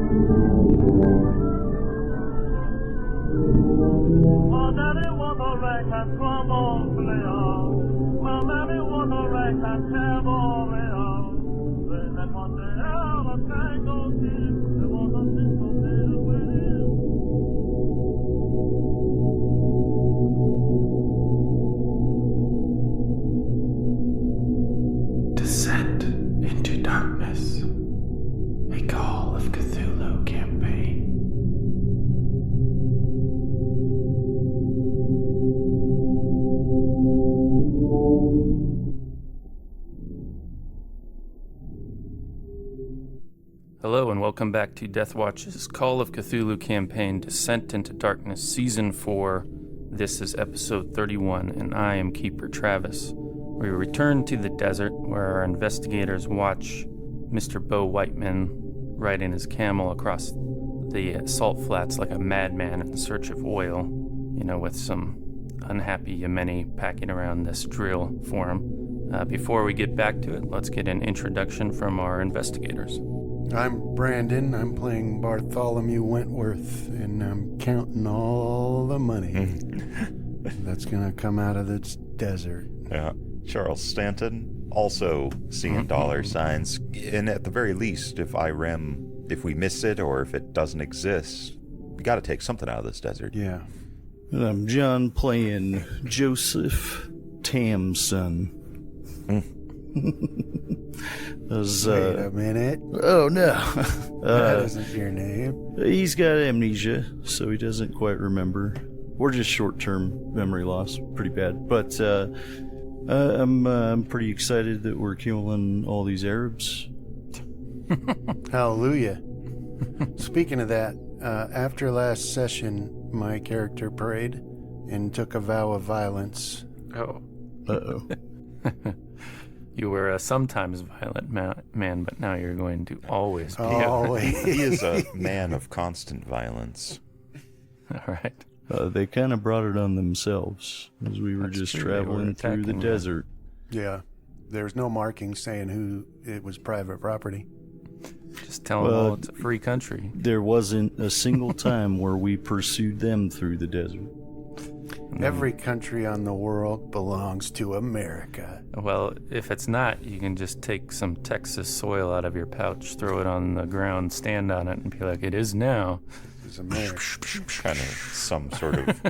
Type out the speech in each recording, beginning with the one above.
Descent into Darkness, a Call of Cthulhu campaign. Hello and welcome back to Deathwatch's Call of Cthulhu campaign, Descent into Darkness, Season 4. This is Episode 31, and I am Keeper Travis. We return to the desert where our investigators watch Mr. Bo Whiteman riding his camel across the salt flats like a madman in search of oil, with some unhappy Yemeni packing around this drill for him. Before we get back to it, let's get an introduction from our investigators. I'm Brandon. I'm playing Bartholomew Wentworth, and I'm counting all the money that's going to come out of this desert. Yeah. Charles Stanton, also seeing dollar signs. And at the very least, if we miss it or if it doesn't exist, we got to take something out of this desert. Yeah. And I'm John playing Joseph Tamson. Wait a minute. Oh, no. That isn't your name. He's got amnesia, so he doesn't quite remember. Or just short-term memory loss. Pretty bad. But I'm pretty excited that we're killing all these Arabs. Hallelujah. Speaking of that, after last session, my character prayed and took a vow of violence. Oh. Uh-oh. You were a sometimes violent man, but now you're going to always be. Always. He is a man of constant violence. All right. They kind of brought it on themselves as we were That's just true. traveling through the desert. Yeah. There's no marking saying who it was private property. Just tell them all it's a free country. There wasn't a single time where we pursued them through the desert. Every country on the world belongs to America. Well, if it's not, you can just take some Texas soil out of your pouch, throw it on the ground, stand on it, and be like, it is now. It's America. Kind of some sort of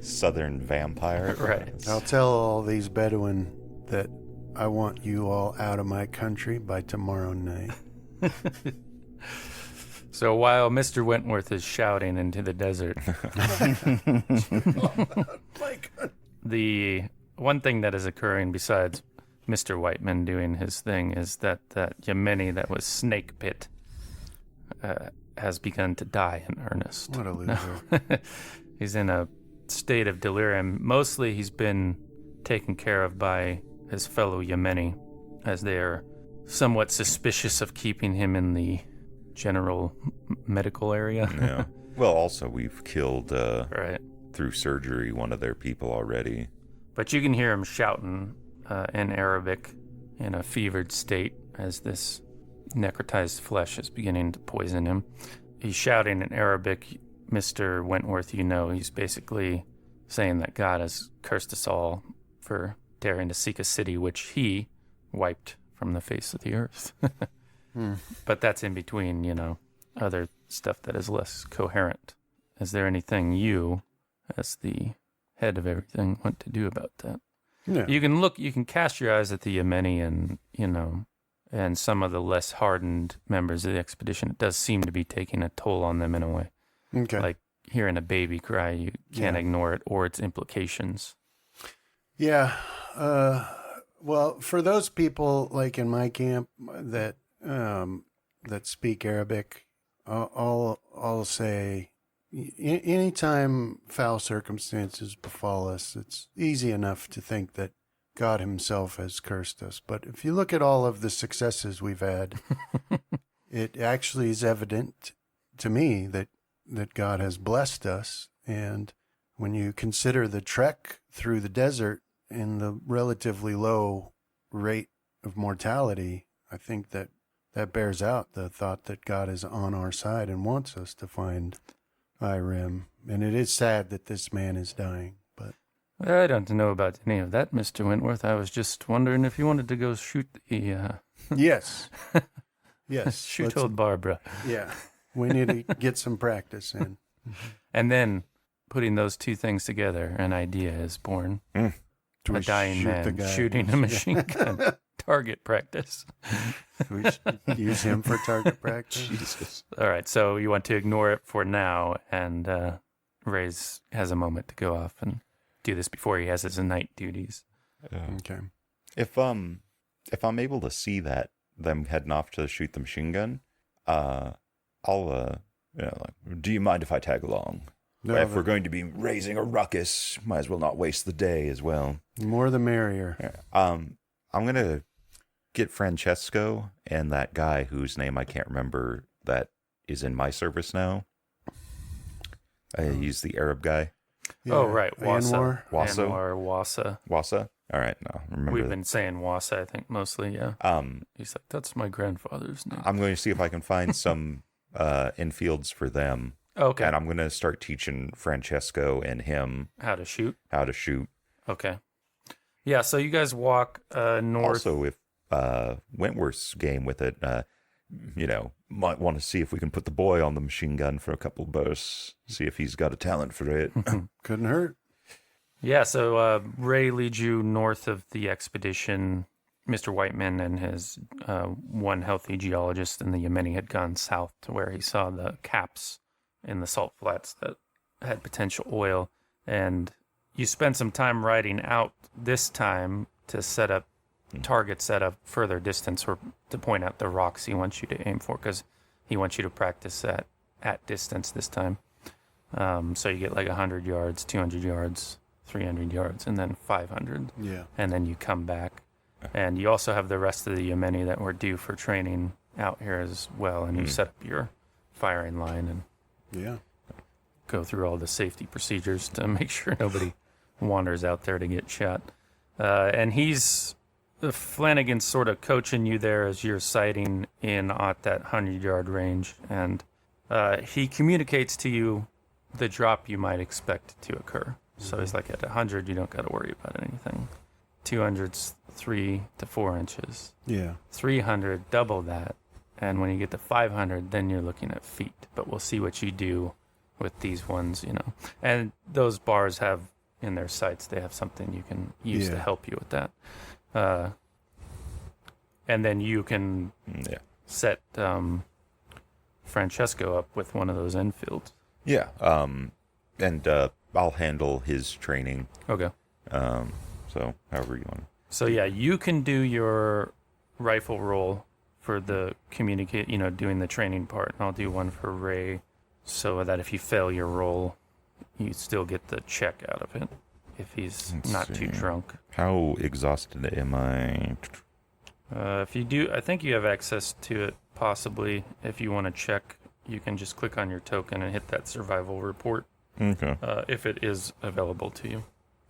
southern vampire. Right. I'll tell all these Bedouin that I want you all out of my country by tomorrow night. So while Mr. Wentworth is shouting into the desert, the one thing that is occurring besides Mr. Whiteman doing his thing is that Yemeni that was snake pit has begun to die in earnest. What a loser. He's in a state of delirium. Mostly he's been taken care of by his fellow Yemeni, as they are somewhat suspicious of keeping him in the general medical area. Yeah. Well, also, we've killed, Right. through surgery, one of their people already. But you can hear him shouting in Arabic in a fevered state as this necrotized flesh is beginning to poison him. He's shouting in Arabic, Mr. Wentworth, he's basically saying that God has cursed us all for daring to seek a city which he wiped from the face of the earth. But that's in between, other stuff that is less coherent. Is there anything you, as the head of everything, want to do about that? No. You can cast your eyes at the Yemeni and, and some of the less hardened members of the expedition. It does seem to be taking a toll on them in a way. Okay. Like hearing a baby cry, you can't ignore it or its implications. Yeah. Well, for those people like in my camp that speak Arabic, I'll say anytime foul circumstances befall us, it's easy enough to think that God himself has cursed us. But if you look at all of the successes we've had, it actually is evident to me that God has blessed us. And when you consider the trek through the desert and the relatively low rate of mortality, I think that that bears out the thought that God is on our side and wants us to find Irem. And it is sad that this man is dying, but I don't know about any of that, Mr. Wentworth. I was just wondering if you wanted to go shoot the... yes. Yes. shoot old Barbara. Yeah. We need to get some practice in. And then, putting those two things together, an idea is born. Do A we dying shoot the man guy? shooting a machine gun. Target practice. We should use him for target practice. Jesus. All right, so you want to ignore it for now, and Ray's has a moment to go off and do this before he has his night duties. Okay. If I'm able to see them heading off to shoot the machine gun, I'll do you mind if I tag along? No, If we're going to be raising a ruckus, might as well not waste the day as well. more the merrier. I'm gonna get Francesco and that guy whose name I can't remember that is in my service now. He's the Arab guy. Oh, right, Wassa. Anwar. Wassa. Wassa? All right, no, remember. We've been saying Wassa, I think, mostly, yeah. He's like, that's my grandfather's name. I'm going to see if I can find some infields for them. Okay. And I'm going to start teaching Francesco and him How to shoot? how to shoot. Okay. Yeah, so you guys walk north. Also, if Wentworth's game with it, might want to see if we can put the boy on the machine gun for a couple bursts, see if he's got a talent for it. Couldn't hurt. Yeah, so Ray leads you north of the expedition. Mr. Whiteman and his one healthy geologist in the Yemeni had gone south to where he saw the caps in the salt flats that had potential oil. And you spent some time riding out this time to set up targets at a further distance or to point out the rocks he wants you to aim for, because he wants you to practice at distance this time. So you get like 100 yards, 200 yards, 300 yards, and then 500. Yeah. And then you come back. And you also have the rest of the Yemeni that were due for training out here as well. And you set up your firing line and Yeah. go through all the safety procedures to make sure nobody wanders out there to get shot. And Flanagan's sort of coaching you there as you're sighting in at that 100-yard range. And he communicates to you the drop you might expect to occur. So he's like, at 100, you don't got to worry about anything. 200's 3 to 4 inches. Yeah. 300, double that. And when you get to 500, then you're looking at feet. But we'll see what you do with these ones, And those bars have, in their sights, they have something you can use to help you with that. And then you can set Francesco up with one of those infields. Yeah. And I'll handle his training. Okay. So however you want. So yeah, you can do your rifle roll for the doing the training part, and I'll do one for Ray, so that if you fail your roll, you still get the check out of it if he's not too drunk. How exhausted am I? If you do, I think you have access to it. Possibly, if you want to check, you can just click on your token and hit that survival report. Okay. If it is available to you.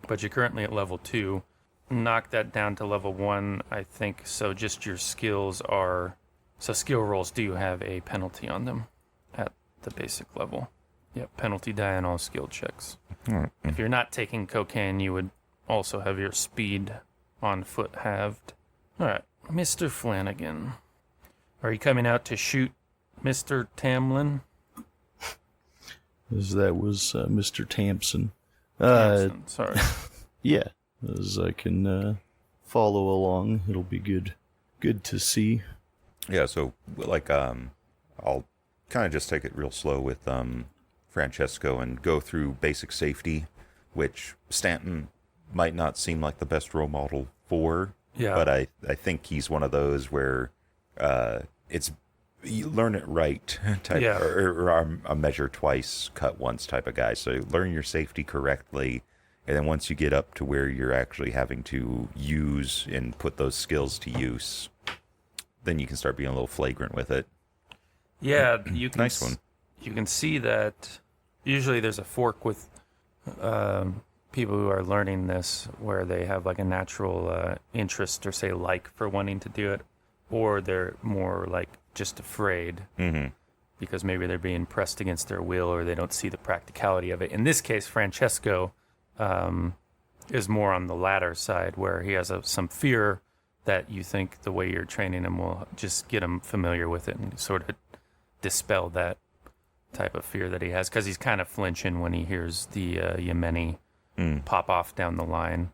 But you're currently at level 2. Knock that down to level 1, I think. So just your skills are... So skill rolls do have a penalty on them at the basic level. Yep, penalty die on all skill checks. All right. If you're not taking cocaine, you would also have your speed on foot halved. All right, Mr. Flanagan. Are you coming out to shoot Mr. Tamlin? As that was Mr. Tampson. Tamsin, sorry. Yeah, as I can follow along, it'll be good to see. Yeah, so I'll kind of just take it real slow with Francesco and go through basic safety, which Stanton might not seem like the best role model for. Yeah. But I think he's one of those where it's you learn it right type, Yeah. or a measure twice, cut once type of guy. So learn your safety correctly, and then once you get up to where you're actually having to use and put those skills to use, then you can start being a little flagrant with it. Yeah, you can. Nice one. You can see that usually there's a fork with people who are learning this where they have like a natural interest or say like for wanting to do it. or they're more like just afraid because maybe they're being pressed against their will or they don't see the practicality of it. In this case, Francesco is more on the latter side, where he has some fear that you think the way you're training him will just get him familiar with it and sort of dispel that type of fear that he has, because he's kind of flinching when he hears the Yemeni pop off down the line.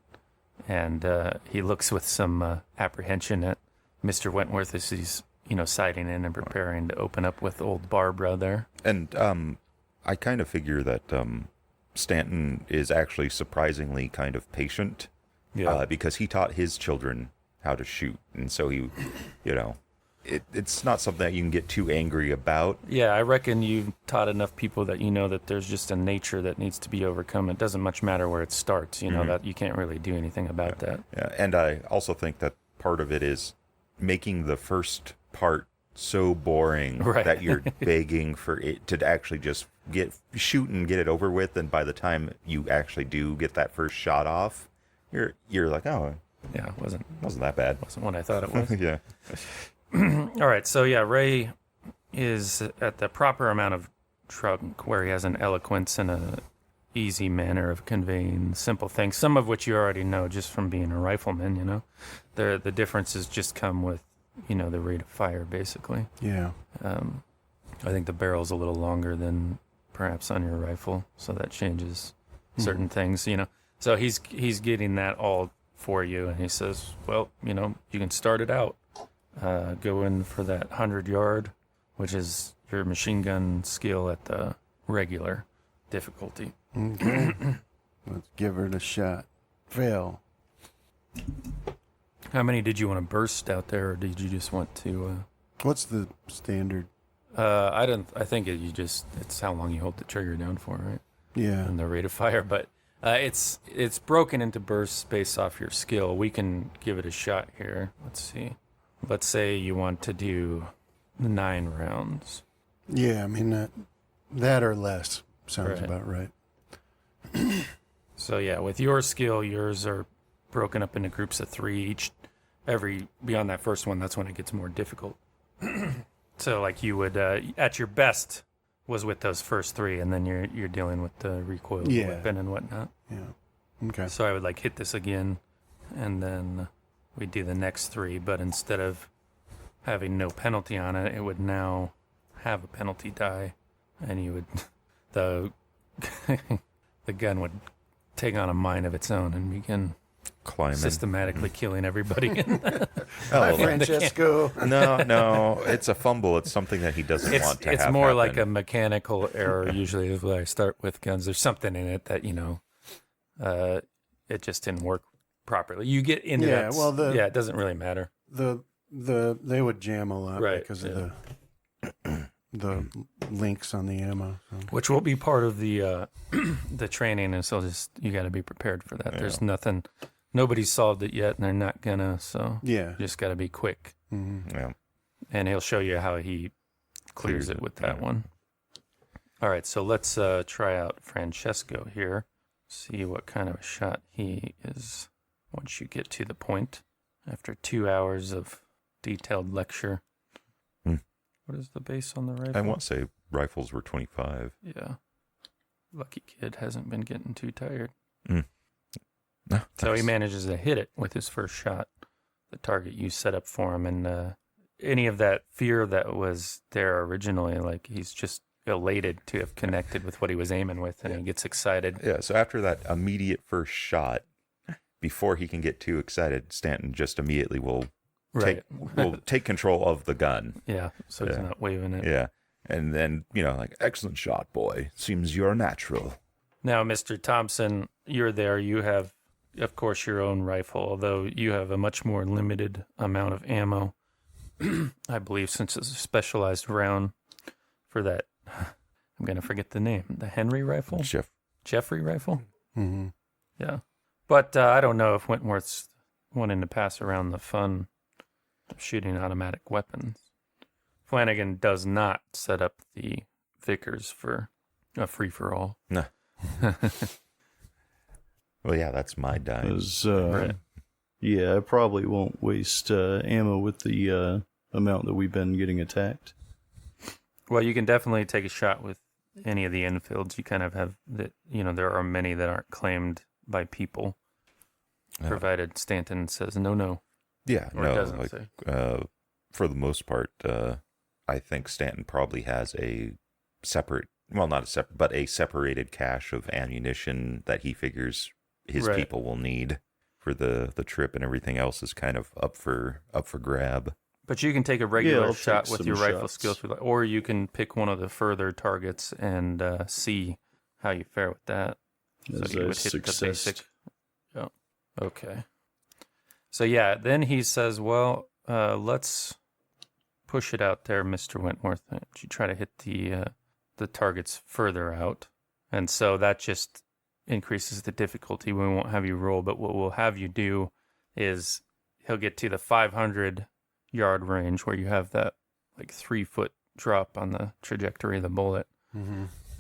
And he looks with some apprehension at Mr. Wentworth as he's, siding in and preparing to open up with old Barbara there. And I kind of figure that Stanton is actually surprisingly kind of patient because he taught his children how to shoot. And so he, it's not something that you can get too angry about. Yeah, I reckon you've taught enough people that that there's just a nature that needs to be overcome. It doesn't much matter where it starts, that you can't really do anything about that. Yeah, and I also think that part of it is making the first part so boring that you're begging for it to actually just shoot and get it over with, and by the time you actually do get that first shot off, you're like, oh, yeah, it wasn't that bad. Wasn't what I thought it was. Yeah. All right, so yeah, Ray is at the proper amount of trunk where he has an eloquence and a easy manner of conveying simple things, some of which you already know just from being a rifleman, The differences just come with, the rate of fire, basically. Yeah. I think the barrel's a little longer than perhaps on your rifle, so that changes certain things, So he's getting that all for you, and he says, well, you can start it out. Go in for that 100-yard, which is your machine gun skill at the regular difficulty. Okay. Let's give her the shot. Fail. How many did you want to burst out there, or did you just want to... What's the standard? I think it's how long you hold the trigger down for, right? Yeah. And the rate of fire, but it's broken into bursts based off your skill. We can give it a shot here. Let's see. Let's say you want to do 9 rounds. Yeah, I mean, that or less sounds Right. about right. So yeah, with your skill, yours are broken up into groups of 3 each. Beyond that first one, that's when it gets more difficult. So like you would, at your best, was with those first 3, and then you're dealing with the recoil weapon and whatnot. Yeah. Okay. So I would hit this again, and then we do the next 3, but instead of having no penalty on it, it would now have a penalty die, and you would the gun would take on a mind of its own and begin Climbing. systematically killing everybody. Hi, Francesco. No, it's a fumble. It's something that he doesn't want to have It's more happen. like a mechanical error. Usually, is when I start with guns. There's something in it that it just didn't work properly. You get into that. Well, it doesn't really matter. They would jam a lot Right, because of the links on the ammo. So. Which will be part of the the training, and so you got to be prepared for that. Yeah. There's nothing, nobody's solved it yet, and they're not gonna. So Yeah. you just got to be quick, Yeah. and he'll show you how he clears it with that one. All right, so let's try out Francesco here. See what kind of a shot he is once you get to the point after 2 hours of detailed lecture. What is the base on the rifle? I want to say rifles were 25. Yeah. Lucky kid hasn't been getting too tired. No, So he manages to hit it with his first shot, the target you set up for him. And any of that fear that was there originally, he's just elated to have connected with what he was aiming with, and he gets excited. Yeah, so after that immediate first shot, before he can get too excited, Stanton just immediately will take control of the gun. Yeah, so he's not waving it. Yeah. And then, excellent shot, boy. Seems you're natural. Now, Mr. Thompson, you're there. You have, of course, your own rifle, although you have a much more limited amount of ammo, I believe, since it's a specialized round for that. I'm going to forget the name. The Henry rifle? Jeffrey rifle? Mm-hmm. Yeah. But I don't know if Wentworth's wanting to pass around the fun of shooting automatic weapons. Flanagan does not set up the Vickers for a free-for-all. No. Well, yeah, that's my dime. As Right. Yeah, I probably won't waste ammo with the amount that we've been getting attacked. Well, you can definitely take a shot with any of the infields. You kind of have that. There are many that aren't claimed by people, provided Stanton says no. Yeah, Or no, doesn't like say. for the most part, I think Stanton probably has a separate, well, not a separate, but a separated cache of ammunition that he figures his Right. people will need for the trip, and everything else is kind of up for grab. But you can take a Yeah, regular I'll shot take with some your rifle shots. skills, or you can pick one of the further targets and see how you fare with that. As you a would hit the success. basic. Yeah. Okay. So yeah, then he says, "Well, let's push it out there, Mr. Wentworth. You try to hit the targets further out, and so that just increases the difficulty. We won't have you roll, but what we'll have you do is he'll get to the 500-yard range where you have that like 3-foot drop on the trajectory of the bullet,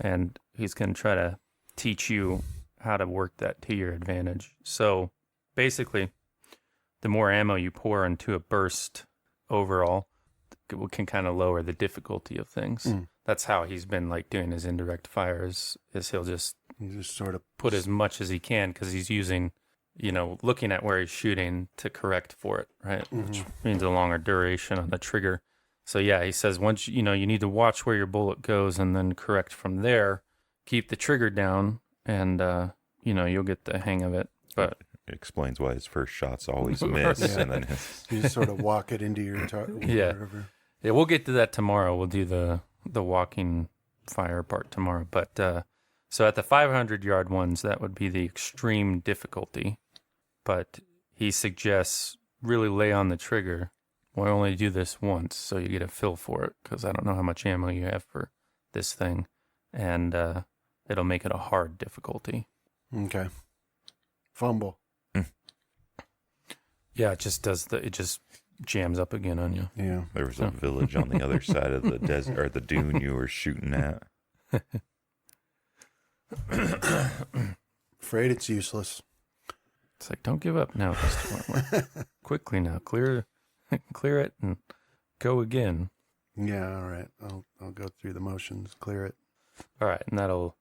and he's going to try to teach you how to work that to your advantage. So basically, the more ammo you pour into a burst overall, it can kind of lower the difficulty of things. That's how he's been like doing his indirect fires. Is he'll just You just sort of put as much as he can because he's using, looking at where he's shooting to correct for it, right? Which means a longer duration on the trigger. So yeah, he says once you need to watch where your bullet goes and then correct from there. Keep the trigger down, and you'll get the hang of it. But It explains why his first shots always miss, Yeah. and then you just sort of walk it into your target. Yeah. Yeah, we'll get to that tomorrow. We'll do the walking fire part tomorrow. But so at the 500-yard ones, that would be the extreme difficulty. But he suggests really lay on the trigger. We'll only do this once, so you get a feel for it, because I don't know how much ammo you have for this thing. And it'll make it a hard difficulty. Okay. Fumble. Yeah, it just jams up again on you. Yeah. there was a village on the other side of the desert or the dune you were shooting at. Afraid it's useless. It's like, don't give up now, Mr. Wentworth. Quickly now, clear it and go again. Yeah, all right. I'll go through the motions, clear it. All right, and that'll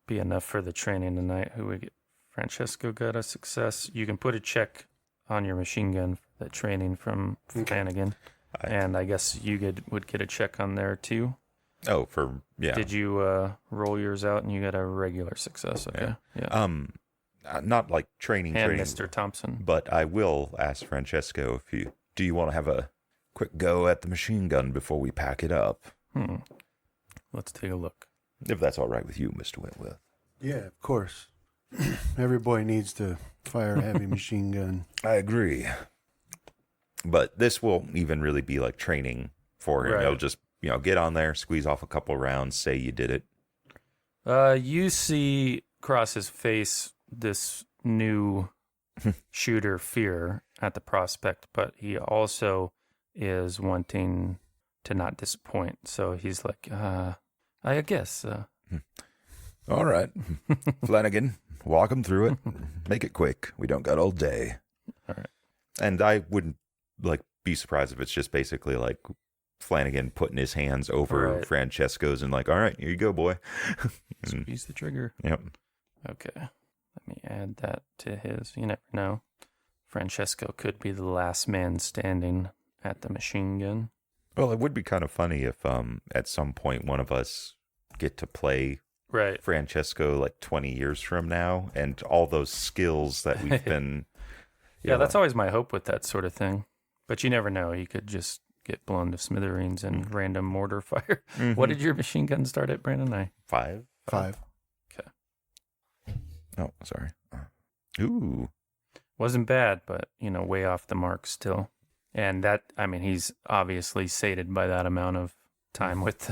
be enough for the training tonight. Who we get? Francesco got a success. You can put a check on your machine gun for the training from Flanagan. And I guess you would get a check on there too. Oh, yeah. Did you roll yours out and you got a regular success? Okay. Yeah. Not like training, Mr. Thompson. but I will ask Francesco do you want to have a quick go at the machine gun before we pack it up? Let's take a look. If that's all right with you, Mr. Wentworth. Yeah, of course. Every boy needs to fire a heavy machine gun. I agree. But this won't even really be like training for him. Right. He'll just, get on there, squeeze off a couple rounds, say you did it. You see across his face this new shooter fear at the prospect, but he also is wanting to not disappoint. So he's like, I guess. All right. Flanagan, walk him through it. Make it quick. We don't got all day. All right. And I wouldn't be surprised if it's just basically like Flanagan putting his hands over Francesco's and like, all right, here you go, boy. Squeeze the trigger. Yep. Okay. Let me add that to his. You never know. Francesco could be the last man standing at the machine gun. Well, it would be kind of funny if at some point one of us get to play Francesco like 20 years from now, and all those skills that we've been... Yeah, that's always my hope with that sort of thing. But you never know. You could just get blown to smithereens and random mortar fire. What did your machine gun start at, Brandon? 5? 5. Okay. Oh, sorry. Ooh. Wasn't bad, but, way off the mark still. And that, he's obviously sated by that amount of time with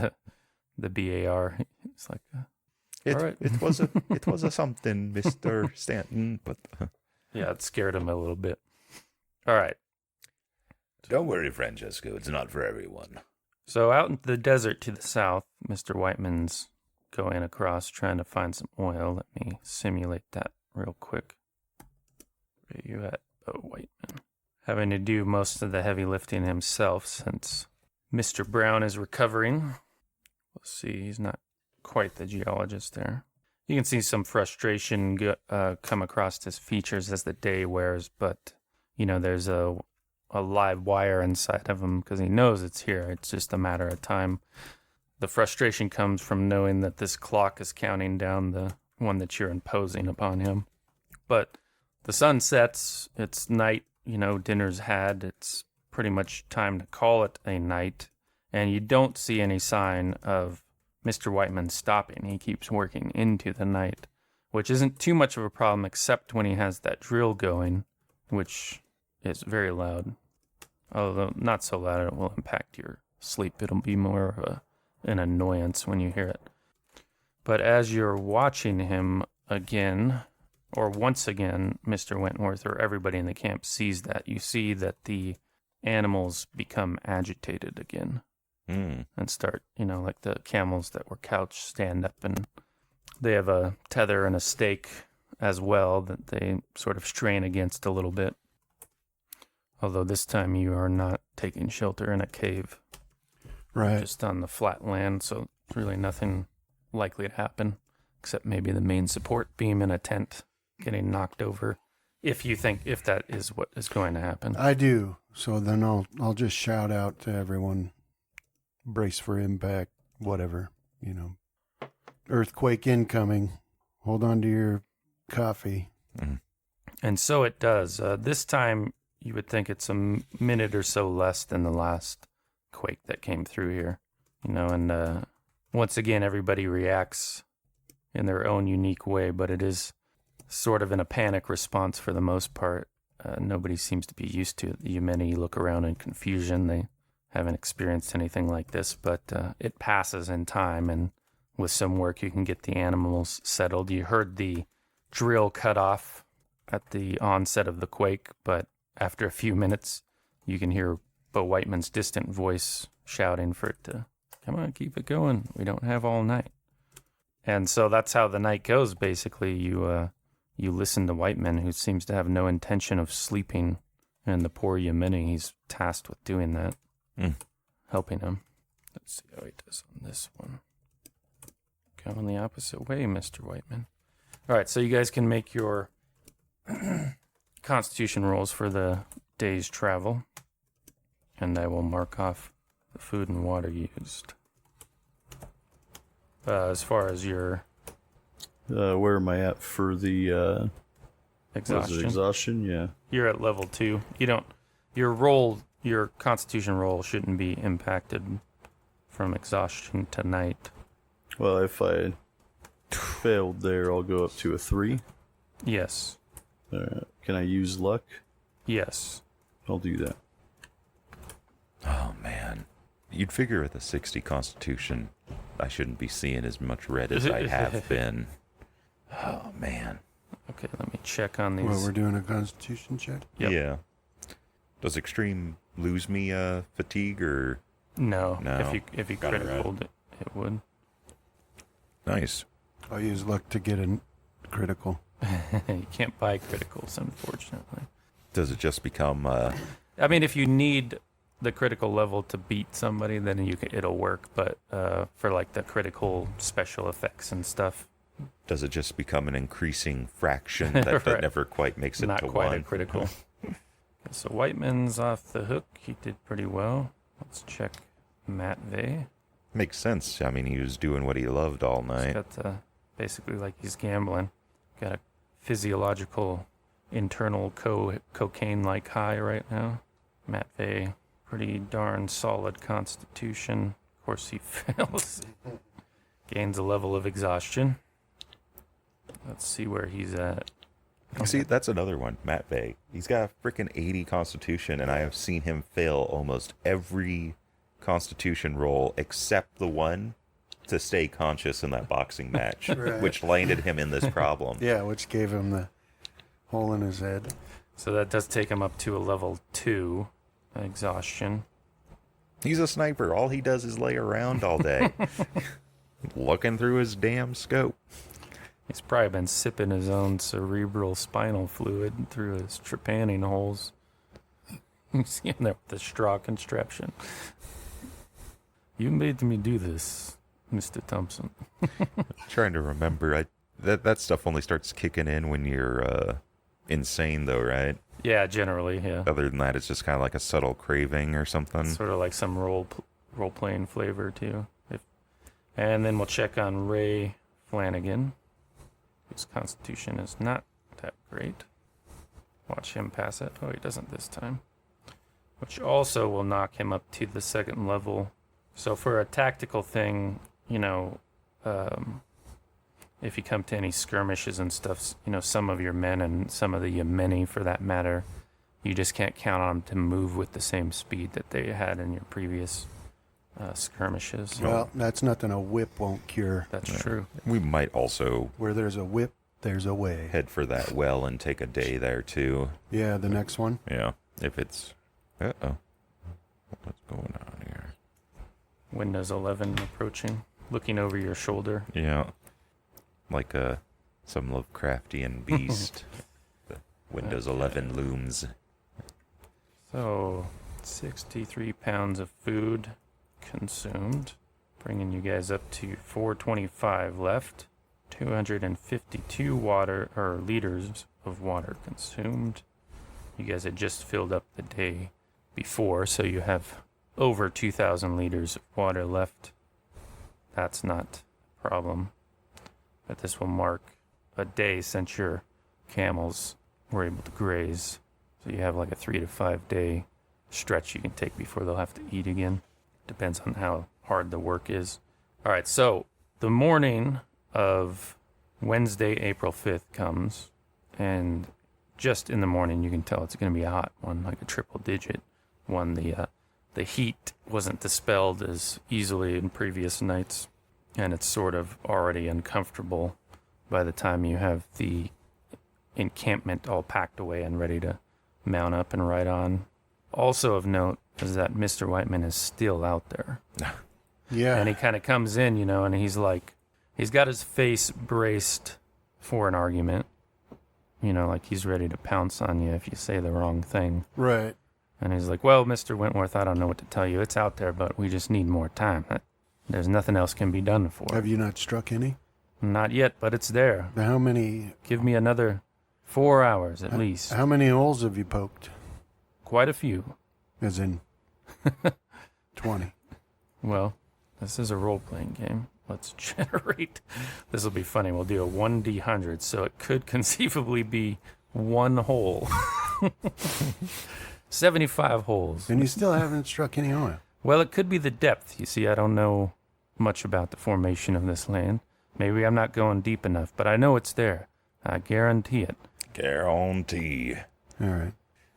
the BAR. It's like, all right. It was a something, Mr. Stanton, but... Yeah, it scared him a little bit. All right. Don't worry, Francesco. It's not for everyone. So out in the desert to the south, Mr. Whiteman's going across trying to find some oil. Let me simulate that real quick. Where are you at, Bo Whiteman, having to do most of the heavy lifting himself since Mr. Brown is recovering. Let's see, he's not quite the geologist there. You can see some frustration come across his features as the day wears, but, there's a live wire inside of him because he knows it's here. It's just a matter of time. The frustration comes from knowing that this clock is counting down the one that you're imposing upon him. But the sun sets, it's night, dinner's had, it's pretty much time to call it a night, and you don't see any sign of Mr. Whiteman stopping. He keeps working into the night, which isn't too much of a problem except when he has that drill going, which is very loud. Although not so loud it will impact your sleep. It'll be more of an annoyance when you hear it. But as you're watching him again, or once again, Mr. Wentworth or everybody in the camp sees that. You see that the animals become agitated again. And start, like the camels that were couched stand up, and they have a tether and a stake as well that they sort of strain against a little bit. Although this time you are not taking shelter in a cave. Right. Just on the flat land, so really nothing likely to happen, except maybe the main support beam in a tent getting knocked over, if that is what is going to happen. I do. So then I'll just shout out to everyone. Brace for impact, whatever, Earthquake incoming. Hold on to your coffee. Mm-hmm. And so it does. This time, you would think it's a minute or so less than the last quake that came through here. And once again, everybody reacts in their own unique way, but it is sort of in a panic response for the most part. Nobody seems to be used to it. Many look around in confusion. They haven't experienced anything like this, but it passes in time, and with some work you can get the animals settled. You heard the drill cut off at the onset of the quake, but after a few minutes you can hear Bo Whiteman's distant voice shouting for it to, come on, keep it going. We don't have all night. And so that's how the night goes, basically. You listen to Whiteman, who seems to have no intention of sleeping, and the poor Yemeni, he's tasked with doing that. Helping him. Let's see how he does on this one. Going the opposite way, Mr. Whiteman. All right, so you guys can make your constitution rolls for the day's travel, and I will mark off the food and water used. As far as your where am I at for the exhaustion? Exhaustion, yeah. You're at level 2. Your constitution roll shouldn't be impacted from exhaustion tonight. Well, if I failed there, I'll go up to a 3. Yes. Can I use luck? Yes. I'll do that. Oh, man. You'd figure with a 60 constitution, I shouldn't be seeing as much red as I have been. Oh, man. Okay, let me check on these. Well, we're doing a constitution check? Yep. Yeah. Does extreme lose me fatigue or? No. No. If you Got it critical right. it would. Nice. I'll use luck to get a critical. You can't buy criticals, unfortunately. Does it just become? I mean, if you need the critical level to beat somebody, then it'll work. But for like the critical special effects and stuff, Does it just become an increasing fraction that Right. never quite makes it not to quite one? a critical. So Whiteman's off the hook. He did pretty well. Let's check Matt Vey. Makes sense. I mean, he was doing what he loved all He's night. got basically like he's gambling. Got a physiological internal cocaine-like high right now. Matt Vey, pretty darn solid constitution. Of course, he fails. Gains a level of exhaustion. Let's see where he's at. See, that's another one. Matt Vey. He's got a freaking 80 constitution, and I have seen him fail almost every constitution roll except the one to stay conscious in that boxing match, Right. which landed him in this problem. Yeah, which gave him the hole in his head. So that does take him up to a level 2 exhaustion. He's a sniper. All he does is lay around all day, looking through his damn scope. He's probably been sipping his own cerebral spinal fluid through his trepanning holes. You see him there with the straw contraption. You made me do this, Mr. Thompson. Trying to remember. That stuff only starts kicking in when you're insane, though, right? Yeah, generally, yeah. Other than that, it's just kind of like a subtle craving or something. Sort of like some role-playing flavor, too. And then we'll check on Ray Flanagan, whose constitution is not that great. Watch him pass it. Oh, he doesn't this time. Which also will knock him up to the 2nd level. So for a tactical thing, if you come to any skirmishes and stuff, some of your men and some of the Yemeni, for that matter, you just can't count on them to move with the same speed that they had in your previous skirmishes. Well, that's nothing a whip won't cure. That's true. We might also Where there's a whip, there's a way. head for that well and take a day there, too. Yeah, the next one. Yeah, if it's... Uh-oh. What's going on here? Windows 11 approaching, looking over your shoulder. Yeah. Like some Lovecraftian beast. The Windows 11 looms. So, 63 pounds of food consumed, bringing you guys up to 425 left. 252 liters of water consumed. You guys had just filled up the day before, so you have over 2,000 liters of water left. That's not a problem. But this will mark a day since your camels were able to graze. So you have like a 3 to 5 day stretch you can take before they'll have to eat again. Depends on how hard the work is. All right, so the morning of Wednesday, April 5th comes, and just in the morning you can tell it's going to be a hot one, like a triple digit one. The heat wasn't dispelled as easily in previous nights, and it's sort of already uncomfortable by the time you have the encampment all packed away and ready to mount up and ride on. Also of note is that Mr. Whiteman is still out there. Yeah. And he kind of comes in, and he's like, he's got his face braced for an argument. Like he's ready to pounce on you if you say the wrong thing. Right. And he's like, well, Mr. Wentworth, I don't know what to tell you. It's out there, but we just need more time. There's nothing else can be done for it. Have you not struck any? Not yet, but it's there. How many? Give me another 4 hours at least. How many holes have you poked? Quite a few. As in 20. Well, this is a role-playing game. Let's generate. This will be funny. We'll do a 1d100, so it could conceivably be one hole. 75 holes. And you still haven't struck any oil. Well, it could be the depth. You see, I don't know much about the formation of this land. Maybe I'm not going deep enough, but I know it's there. I guarantee it. Guarantee. All right.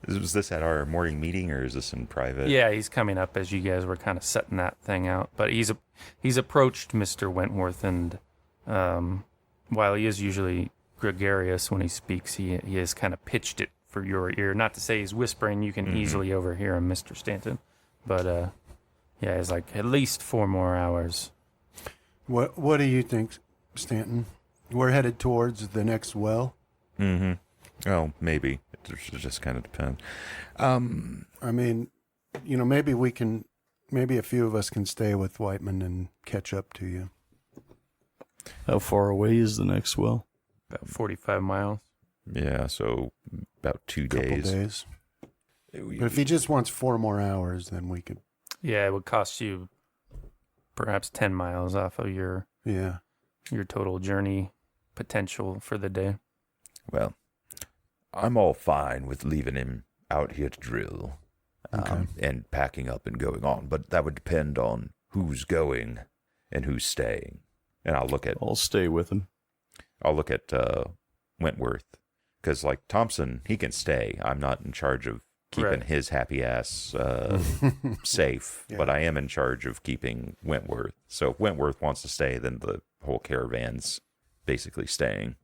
Was this at our morning meeting, or is this in private? Yeah, he's coming up as you guys were kind of setting that thing out. But he's approached Mr. Wentworth, and while he is usually gregarious when he speaks, he has kind of pitched it for your ear. Not to say he's whispering. You can easily overhear him, Mr. Stanton. But, yeah, it's like at least 4 more hours. What do you think, Stanton? We're headed towards the next well? Mm-hmm. Oh, maybe. It just kind of depends. I mean, maybe a few of us can stay with Whiteman and catch up to you. How far away is the next well? About 45 miles. Yeah, so about 2 Couple days. days. But if he just wants 4 more hours, then we could. Yeah, it would cost you perhaps 10 miles off of your total journey potential for the day. Well, I'm all fine with leaving him out here to drill and packing up and going on, but that would depend on who's going and who's staying. And I'll stay with him. I'll look at Wentworth, because like Thompson, he can stay. I'm not in charge of keeping his happy ass safe, but I am in charge of keeping Wentworth. So if Wentworth wants to stay, then the whole caravan's basically staying.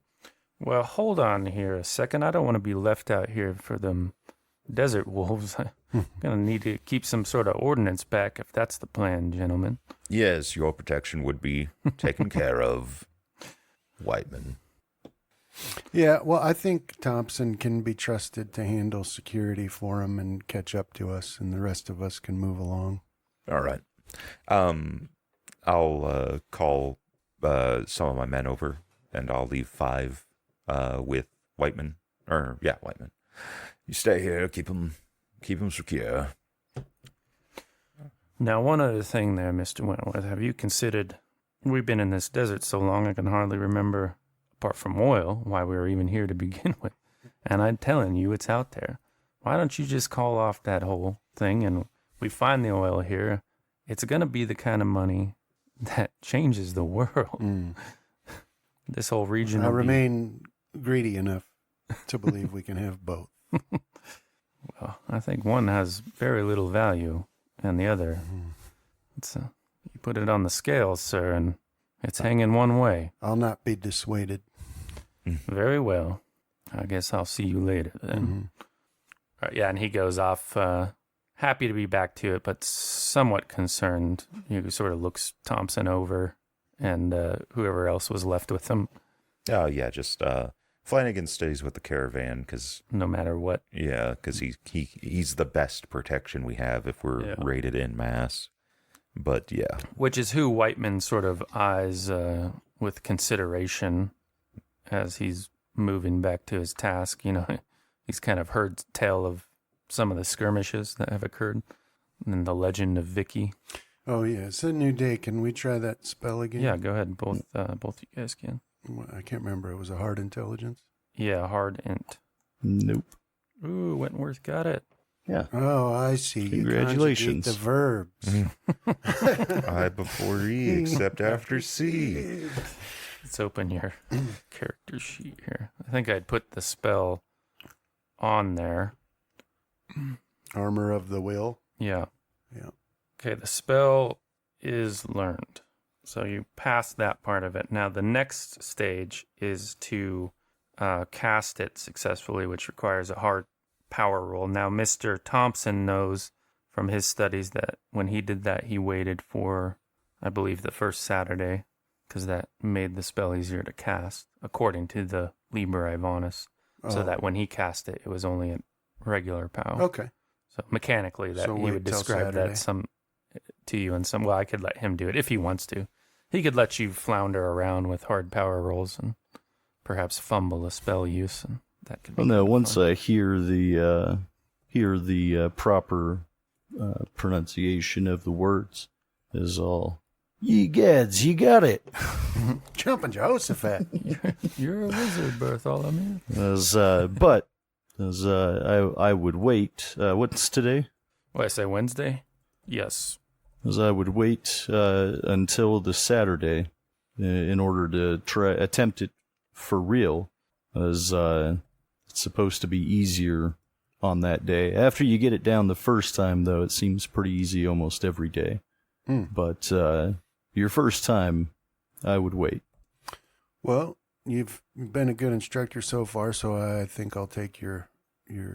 Well, hold on here a second. I don't want to be left out here for them desert wolves. I'm going to need to keep some sort of ordinance back if that's the plan, gentlemen. Yes, your protection would be taken care of, Whiteman. Yeah, well, I think Thompson can be trusted to handle security for him and catch up to us, and the rest of us can move along. All right. I'll call some of my men over, and I'll leave 5 with Whiteman. Whiteman. You stay here, keep them secure. Now, one other thing there, Mr. Wentworth. Have you considered, we've been in this desert so long I can hardly remember, apart from oil, why we were even here to begin with. And I'm telling you, it's out there. Why don't you just call off that whole thing and we find the oil here? It's going to be the kind of money that changes the world. This whole region. I remain greedy enough to believe we can have both. Well, I think one has very little value, and the other, it's you put it on the scales, sir, and it's hanging one way. I'll not be dissuaded. Very well. I guess I'll see you later then. All right, yeah, and he goes off, happy to be back to it, but somewhat concerned. He sort of looks Thompson over and whoever else was left with him. Oh, yeah, just Flanagan stays with the caravan because... No matter what. Yeah, because he's the best protection we have if we're raided en masse. But, yeah. Which is who Whiteman sort of eyes with consideration as he's moving back to his task. You know, he's kind of heard tell of some of the skirmishes that have occurred and the legend of Vicky. Oh, yeah. It's a new day. Can we try that spell again? Yeah, go ahead. Both you guys can. I can't remember. It was a hard intelligence? Yeah, hard int. Nope. Ooh, Wentworth got it. Yeah. Oh, I see. Congratulations. You conjugate the verbs. I before E, except after C. Let's open your character sheet here. I think I'd put the spell on there. Armor of the will. Yeah. Yeah. Okay, the spell is learned. So you pass that part of it. Now the next stage is to cast it successfully, which requires a hard power roll. Now Mr. Thompson knows from his studies that when he did that, he waited for, I believe, the first Saturday, because that made the spell easier to cast, according to the Liber Ivanus. So that when he cast it, it was only a regular power. Okay. So mechanically, that So he wait would till describe Saturday. that to you in some. Well, I could let him do it if he wants to. He could let you flounder around with hard power rolls and perhaps fumble a spell use, and that could be. Well, no. kind of Once fun. I hear the proper pronunciation of the words, is all. Ye gads, you got it. Jumping Jehoshaphat. You're a wizard, Bartholomew. I would wait. What's today? What I say, Wednesday? Yes. As I would wait until the Saturday in order to attempt it for real, as it's supposed to be easier on that day. After you get it down the first time, though, it seems pretty easy almost every day. But your first time, I would wait. Well, you've been a good instructor so far, so I think I'll take your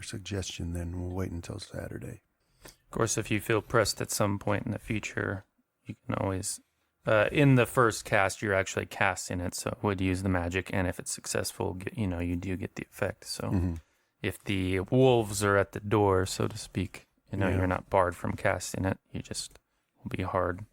suggestion then. We'll wait until Saturday. Of course, if you feel pressed at some point in the future, you can always. In the first cast, you're actually casting it, so it would use the magic, and if it's successful, you do get the effect. So if the wolves are at the door, so to speak, you're not barred from casting it. You just will be hard.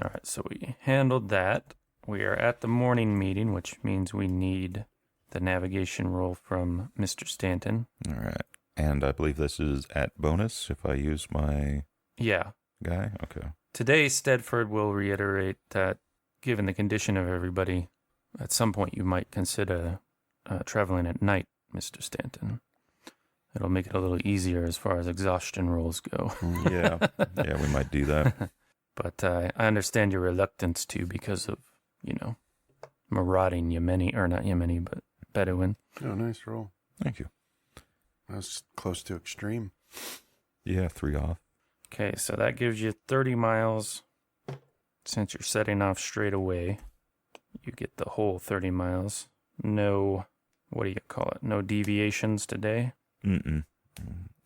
All right, so we handled that. We are at the morning meeting, which means we need the navigation roll from Mr. Stanton. All right. And I believe this is at bonus if I use my Yeah. guy. Okay. Today, Stedford will reiterate that, given the condition of everybody, at some point you might consider traveling at night, Mr. Stanton. It'll make it a little easier as far as exhaustion rolls go. Yeah. Yeah, we might do that. But I understand your reluctance to because of, marauding Yemeni, or not Yemeni, but Bedouin. Oh, nice roll. Thank you. That's close to extreme. Yeah, 3 off. Okay, so that gives you 30 miles. Since you're setting off straight away, you get the whole 30 miles. No, what do you call it? No deviations today? Mm-mm.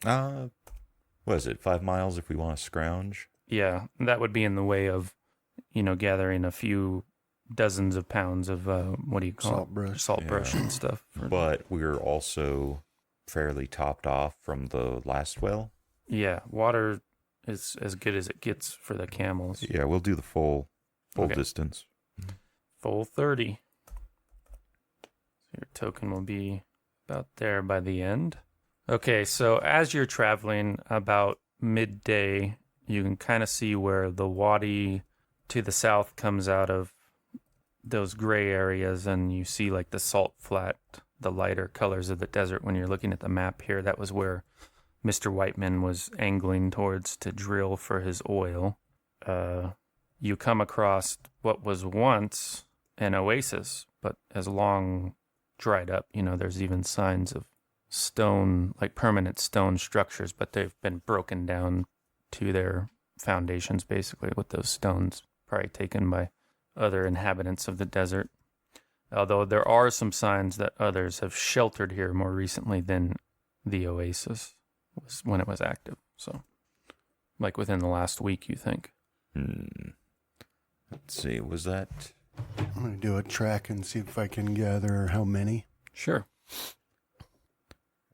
What is it, 5 miles if we want to scrounge? Yeah, that would be in the way of, gathering a few dozens of pounds of what do you call Salt brush. Salt brush Yeah. and stuff. But we're also fairly topped off from the last well. Yeah, water is as good as it gets for the camels. Yeah, we'll do the full Okay. distance. Full 30. Your token will be about there by the end. Okay, so as you're traveling about midday, you can kind of see where the wadi to the south comes out of those gray areas, and you see like the salt flat, the lighter colors of the desert. When you're looking at the map here, that was where Mr. Whiteman was angling towards to drill for his oil. You come across what was once an oasis, but has long dried up. You know, there's even signs of stone, like permanent stone structures, but they've been broken down to their foundations, basically, with those stones probably taken by other inhabitants of the desert. Although there are some signs that others have sheltered here more recently than the oasis was when it was active. So, like within the last week, you think? Let's see, was that... I'm going to do a track and see if I can gather how many. Sure.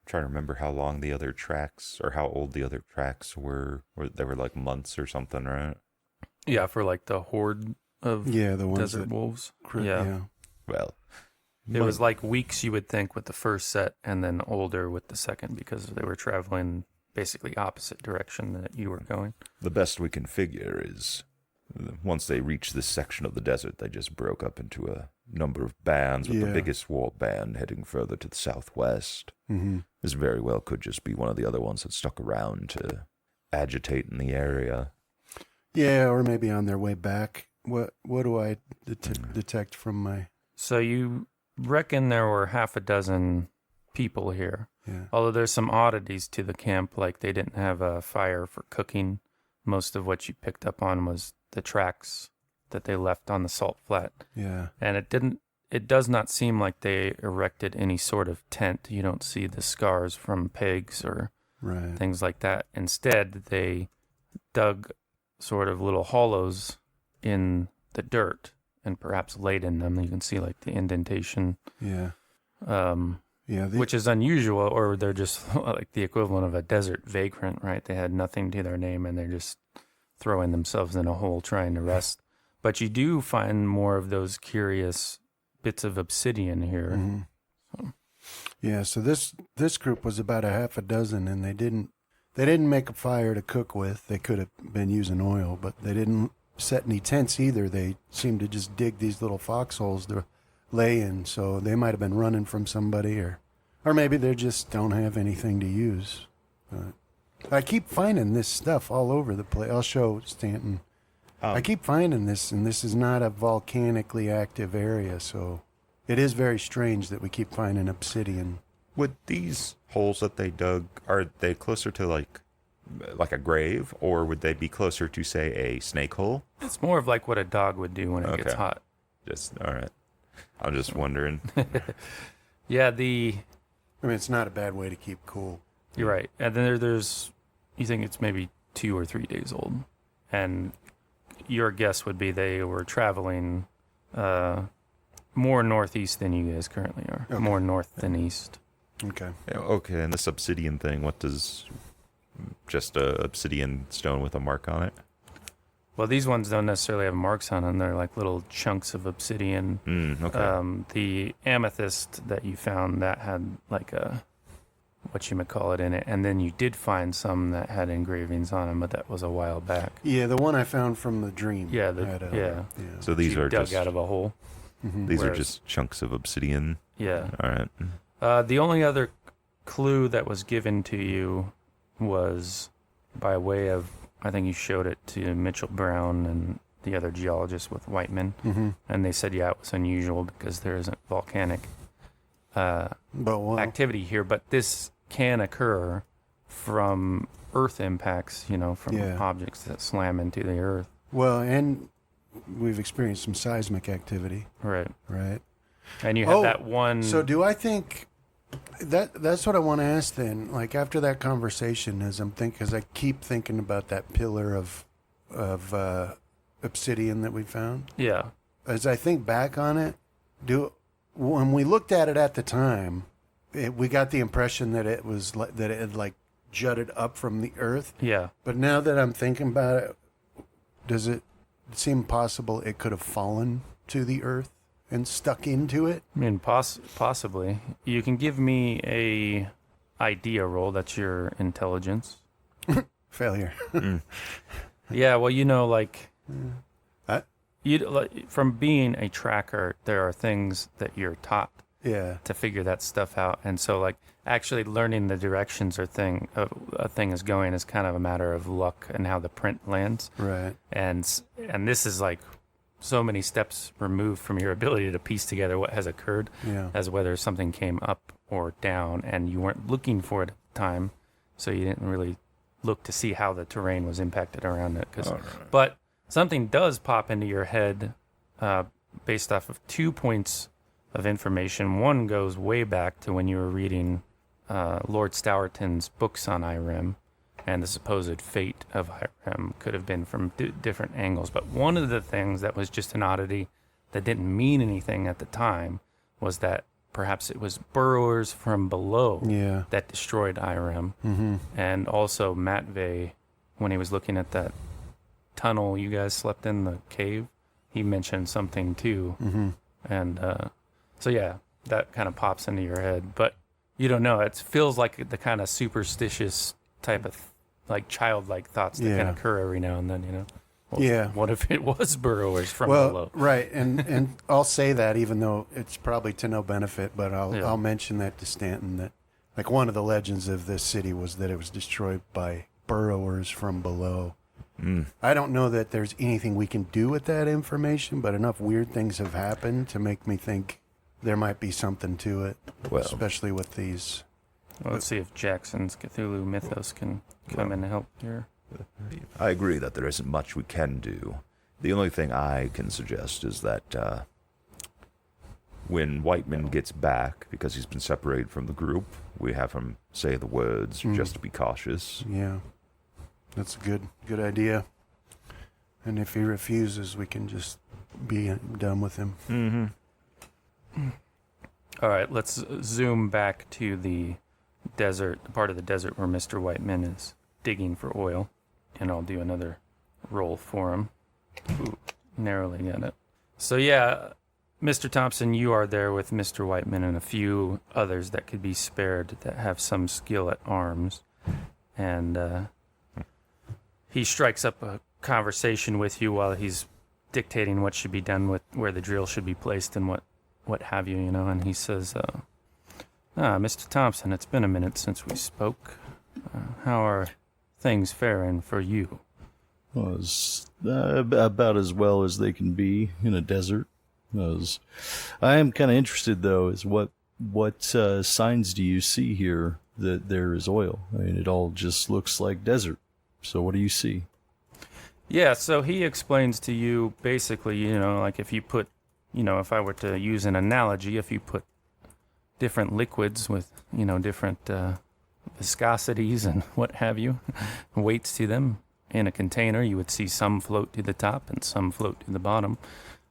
trying to remember how long the other tracks or how old the other tracks were. They were like months or something, right? Yeah, for like the horde of Yeah, the ones desert that... wolves. Yeah. Well, It was like weeks, you would think, with the first set, and then older with the second, because they were traveling basically opposite direction that you were going. the best we can figure is once they reached this section of the desert, they just broke up into a number of bands, with the Yeah. biggest war band heading further to the southwest. Mm-hmm. This very well could just be one of the other ones that stuck around to agitate in the area. Yeah, or maybe on their way back. What do I detect from my... So you reckon there were half a dozen people here. Yeah. Although there's some oddities to the camp, like they didn't have a fire for cooking. Most of what you picked up on was the tracks that they left on the salt flat. Yeah. And it does not seem like they erected any sort of tent. You don't see the scars from pegs or Right. things like that. Instead, they dug sort of little hollows in the dirt and perhaps laid in them. You can see like the indentation, Yeah. Yeah. which is unusual, or they're just like the equivalent of a desert vagrant, right? They had nothing to their name and they're just throwing themselves in a hole trying to rest. But you do find more of those curious bits of obsidian here. Mhm. Yeah. So this group was about a half a dozen, and they didn't make a fire to cook with. They could have been using oil, but they didn't set any tents either. They seemed to just dig these little foxholes to lay in. So they might have been running from somebody, or maybe they just don't have anything to use. I keep finding this stuff all over the place. I'll show Stanton. I keep finding this, and this is not a volcanically active area, so it is very strange that we keep finding obsidian. Would these holes that they dug, are they closer to like a grave, or would they be closer to, say, a snake hole? It's more of like what a dog would do when it gets Okay. hot. Just all right. I'm just wondering. Yeah, I mean, it's not a bad way to keep cool. you're right. And then there's, you think it's maybe 2 or 3 days old. And your guess would be they were traveling more northeast than you guys currently are. Okay. More north than east. Okay. Yeah, okay, and this obsidian thing, what does just a obsidian stone with a mark on it? Well, these ones don't necessarily have marks on them. They're like little chunks of obsidian. Okay. The amethyst that you found, that had like a, whatchamacallit in it. And then you did find some that had engravings on them, but that was a while back. Yeah, the one I found from the dream. Yeah, yeah. So these you are dug just out of a hole. Mhm. these are whereas- just chunks of obsidian. Yeah. All right. The only other clue that was given to you was by way of, I think you showed it to Mitchell Brown and the other geologist with Whiteman, Mhm. and they said, yeah, it was unusual because there isn't volcanic But well, activity here, but this can occur from earth impacts, from Yeah. objects that slam into the earth. well, and we've experienced some seismic activity, Right. right? And you have that one. So do I think that's what I want to ask then? Like after that conversation, as I keep thinking about that pillar of obsidian that we found. Yeah. as I think back on it, when we looked at it at the time, we got the impression that it was that it had like jutted up from the earth. Yeah. But now that I'm thinking about it, does it seem possible it could have fallen to the earth and stuck into it? I mean, possibly. You can give me a idea roll. That's your intelligence. Failure. Yeah, well, like I, from being a tracker, there are things that you're taught yeah. to figure that stuff out, and so like actually learning the directions a thing is going is kind of a matter of luck and how the print lands. Right. And this is like so many steps removed from your ability to piece together what has occurred, Yeah. as whether something came up or down, and you weren't looking for it at the time, so you didn't really look to see how the terrain was impacted around it. But something does pop into your head based off of 2 points of information. One goes way back to when you were reading Lord Stourton's books on Irem, and the supposed fate of Irem could have been from different angles. But one of the things that was just an oddity that didn't mean anything at the time was that perhaps it was burrowers from below Yeah. that destroyed Irem. Mm-hmm. And also Matvey, when he was looking at that tunnel you guys slept in, the cave, he mentioned something too. Mm-hmm. And so yeah, that kind of pops into your head, but you don't know. It feels like the kind of superstitious type of like childlike thoughts that can Yeah. occur every now and then, you know. Well, Yeah. What if it was burrowers from Well, below? right, and I'll say that even though it's probably to no benefit, but Yeah. I'll mention that to Stanton that like one of the legends of this city was that it was destroyed by burrowers from below. I don't know that there's anything we can do with that information, but enough weird things have happened to make me think there might be something to it, Well, especially with these. Well, let's see if Jackson's Cthulhu mythos can come in and help here. I agree that there isn't much we can do. The only thing I can suggest is that when Whiteman gets back, because he's been separated from the group, we have him say the words just to be cautious. Yeah, that's a good idea. And if he refuses, we can just be done with him. Mm-hmm. All right, let's zoom back to the desert, the part of the desert where Mr. Whiteman is digging for oil, and I'll do another roll for him. Ooh, narrowly got it. So yeah, Mr. Thompson, you are there with Mr. Whiteman and a few others that could be spared that have some skill at arms, and he strikes up a conversation with you while he's dictating what should be done with where the drill should be placed and what have you, you know, and he says, Mr. Thompson, it's been a minute since we spoke. How are things faring for you? Well, it's about as well as they can be in a desert. I am kind of interested, though, is what signs do you see here that there is oil? I mean, it all just looks like desert. So what do you see? Yeah, so he explains to you basically, you know, like if you put, you know, if I were to use an analogy, if you put different liquids with, you know, different viscosities and what have you, weights to them in a container, you would see some float to the top and some float to the bottom.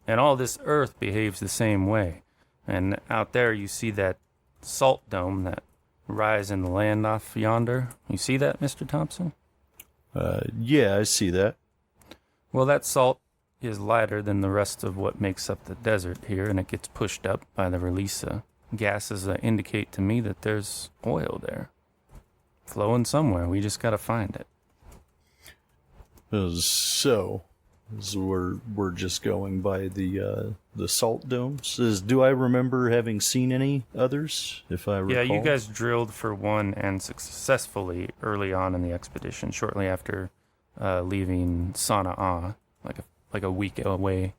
And all this earth behaves the same way. And out there you see that salt dome that rise in the land off yonder. You see that, Mr. Thompson? Yeah, I see that. Well, that salt is lighter than the rest of what makes up the desert here, and it gets pushed up by the release of gases that indicate to me that there's oil there. Flowing somewhere. We just got to find it. So we're just going by the salt domes. Do I remember having seen any others? If I recall. Yeah, you guys drilled for one and successfully early on in the expedition, shortly after leaving Sana'a, like a week away.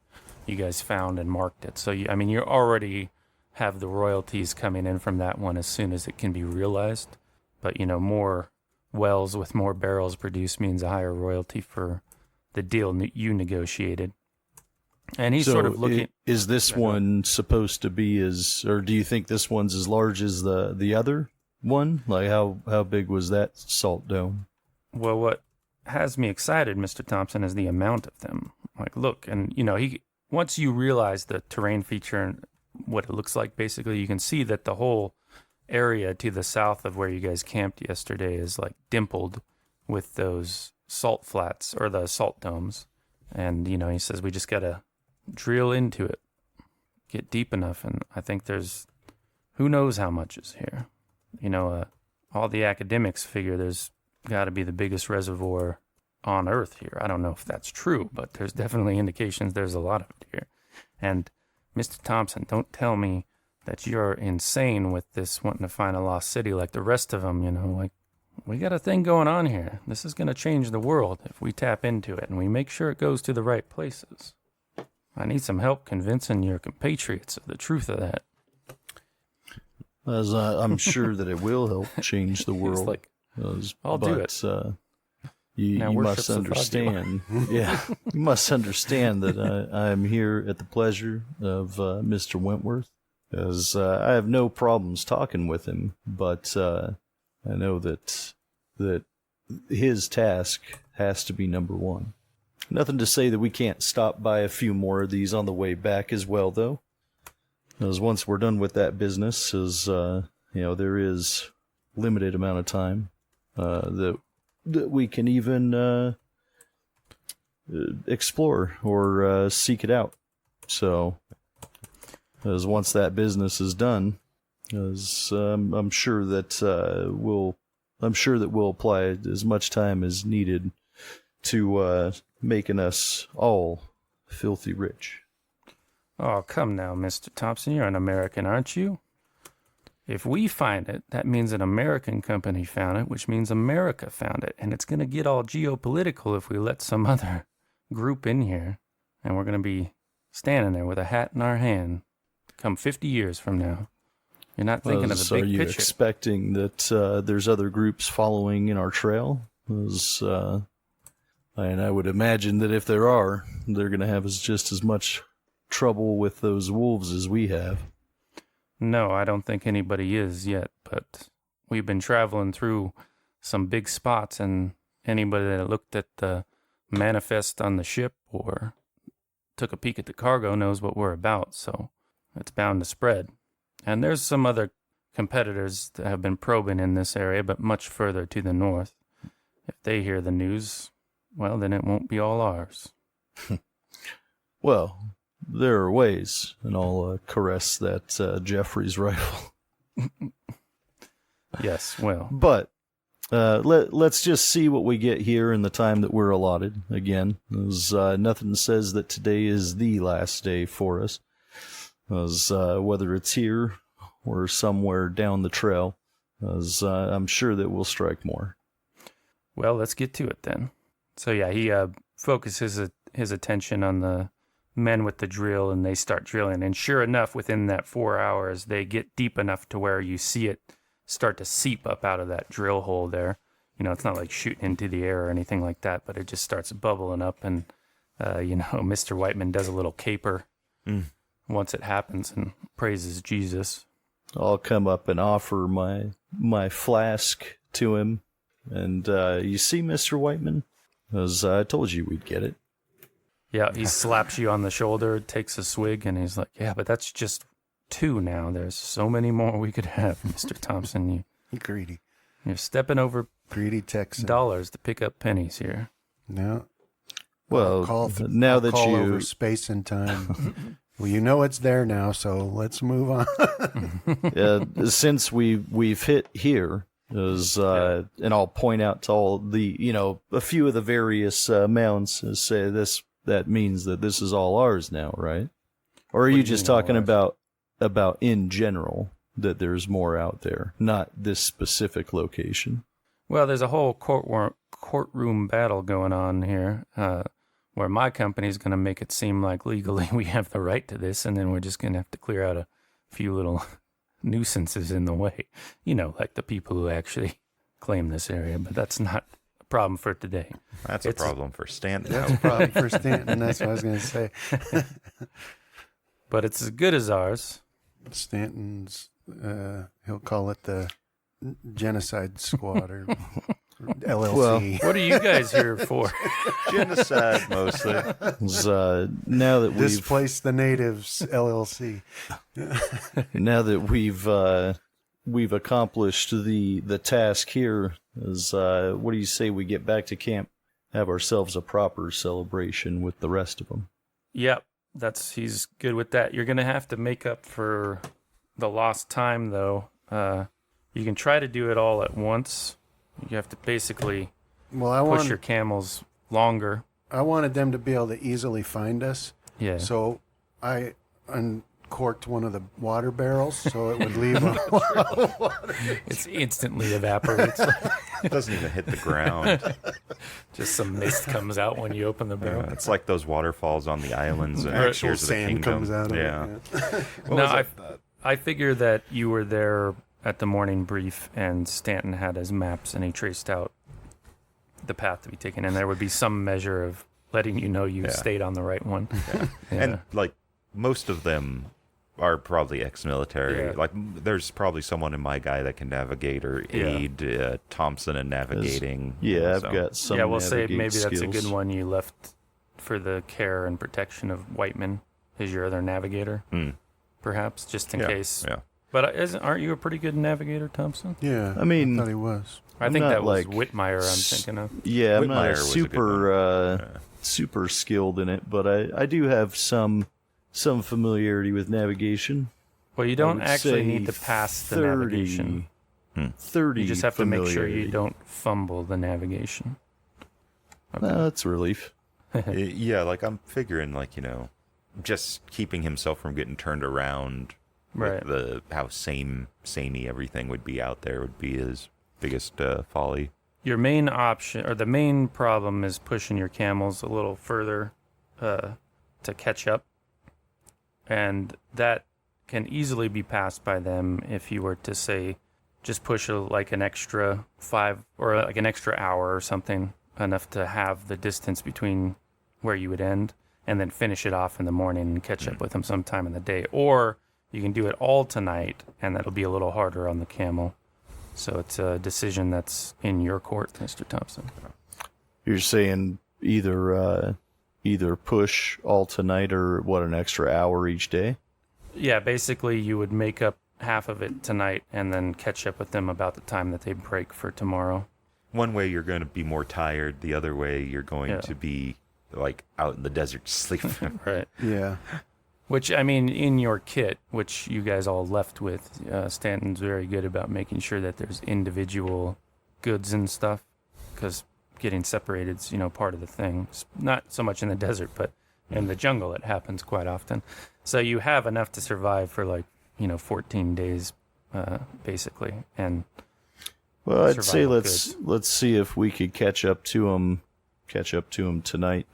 You guys found and marked it. So you already have the royalties coming in from that one as soon as it can be realized. But you know, more wells with more barrels produced means a higher royalty for the deal you negotiated. And he's sort of looking. Is this one supposed to be or do you think this one's as large as the other one? Like how big was that salt dome? Well, what has me excited, Mr. Thompson, is the amount of them. Like, look, and you know, once you realize the terrain feature and what it looks like, basically, you can see that the whole area to the south of where you guys camped yesterday is like dimpled with those salt flats or the salt domes. And, he says we just got to drill into it, get deep enough. And I think there's, who knows how much is here. All the academics figure there's got to be the biggest reservoir on Earth here. I don't know if that's true, but there's definitely indications there's a lot of it here. And Mr. Thompson, don't tell me that you're insane with this wanting to find a lost city like the rest of them, like we got a thing going on here. This is going to change the world if we tap into it and we make sure it goes to the right places. I need some help convincing your compatriots of the truth of that. As I'm sure that it will help change the world. Like, I'll do it. You must understand. Yeah, you must understand that I'm here at the pleasure of Mr. Wentworth, as I have no problems talking with him, but I know that his task has to be number one. Nothing to say that we can't stop by a few more of these on the way back as well, though. As once we're done with that business, there is limited amount of time that we can even explore or seek it out. So, as once that business is done, I'm sure that we'll apply as much time as needed to making us all filthy rich. Oh, come now, Mr. Thompson. You're an American, aren't you? If we find it, that means an American company found it, which means America found it. And it's going to get all geopolitical if we let some other group in here. And we're going to be standing there with a hat in our hand come 50 years from now. You're not thinking of the big picture. Are you expecting that there's other groups following in our trail? And I would imagine that if there are, they're going to have just as much trouble with those wolves as we have. No, I don't think anybody is yet, but we've been traveling through some big spots, and anybody that looked at the manifest on the ship or took a peek at the cargo knows what we're about, so it's bound to spread. And there's some other competitors that have been probing in this area, but much further to the north. If they hear the news, well, then it won't be all ours. Well, there are ways, and I'll caress that Jeffrey's rifle. Yes, well. But let's just see what we get here in the time that we're allotted. Again, there's nothing says that today is the last day for us. As whether it's here or somewhere down the trail, as I'm sure that we'll strike more. Well, let's get to it then. So yeah, he focuses his attention on the men with the drill, and they start drilling. And sure enough, within that 4 hours, they get deep enough to where you see it start to seep up out of that drill hole there. It's not like shooting into the air or anything like that, but it just starts bubbling up. And, Mr. Whiteman does a little caper once it happens and praises Jesus. I'll come up and offer my flask to him. And you see, Mr. Whiteman, as I told you we'd get it. Yeah, he slaps you on the shoulder, takes a swig, and he's like, yeah, but that's just 2 now. There's so many more we could have, Mr. Thompson. Greedy. You're stepping over greedy Texan dollars to pick up pennies here. No. Well, I'll call over space and time. Well, you know it's there now, so let's move on. Since we've hit here, and I'll point out to all the, a few of the various mounts and say that means that this is all ours now, right? Or are you just talking about in general that there's more out there, not this specific location? Well, there's a whole courtroom battle going on here, where my company's going to make it seem like legally we have the right to this, and then we're just going to have to clear out a few little nuisances in the way. Like the people who actually claim this area, but that's not a problem for today. That's a problem for Stanton. That's a problem for Stanton, that's what I was going to say. But it's as good as ours. Stanton's, he'll call it the genocide squad. Or LLC. What are you guys here for? Genocide, mostly. Now that Displace the Natives LLC. we've accomplished the task here, what do you say we get back to camp, have ourselves a proper celebration with the rest of them? Yep, he's good with that. You're gonna have to make up for the lost time, though. You can try to do it all at once. You have to basically push your camels longer. I wanted them to be able to easily find us. Yeah. So I uncorked one of the water barrels so it would leave water. It's instantly evaporates. It doesn't even hit the ground. Just some mist comes out when you open the barrel. It's like those waterfalls on the islands and Actual Tears of the sand Kingdom. comes out of yeah. it. No, I figure that you were there at the morning brief, and Stanton had his maps, and he traced out the path to be taken, and there would be some measure of letting you know you stayed on the right one. Yeah. And like most of them are probably ex-military. Yeah. Like there's probably someone in my guy that can navigate or aid Thompson in navigating. I've so. got some. Yeah, we'll say maybe skills. that's a good one you left for the care and protection of Whiteman as your other navigator, perhaps, just in case. Yeah. But aren't you a pretty good navigator, Thompson? Yeah. I mean, thought he was. I think not that was like Whitmire I'm thinking of. Yeah, I'm Whitmire not was a good super skilled in it, but I do have some familiarity with navigation. Well, you I don't would actually say need to pass the 30 navigation. 30. You just have to make sure you familiarity. don't fumble the navigation. Okay. That's a relief. Yeah, like I'm figuring like, just keeping himself from getting turned around Right. with how samey everything would be out there would be his biggest folly. Your main option, or the main problem, is pushing your camels a little further to catch up. And that can easily be passed by them if you were to, say, just push an extra 5 or like an extra hour or something, enough to have the distance between where you would end, and then finish it off in the morning and catch up with them sometime in the day. Or you can do it all tonight, and that'll be a little harder on the camel. So it's a decision that's in your court, Mr. Thompson. You're saying either push all tonight or an extra hour each day? Yeah, basically you would make up half of it tonight and then catch up with them about the time that they break for tomorrow. One way you're going to be more tired, the other way you're going to be like out in the desert sleeping. Right. Yeah. Which, I mean, in your kit, which you guys all left with, Stanton's very good about making sure that there's individual goods and stuff, because getting separated is, part of the thing. It's not so much in the desert, but in the jungle it happens quite often. So you have enough to survive for 14 days, basically. And well, I'd say survival let's see if we could catch up to them tonight.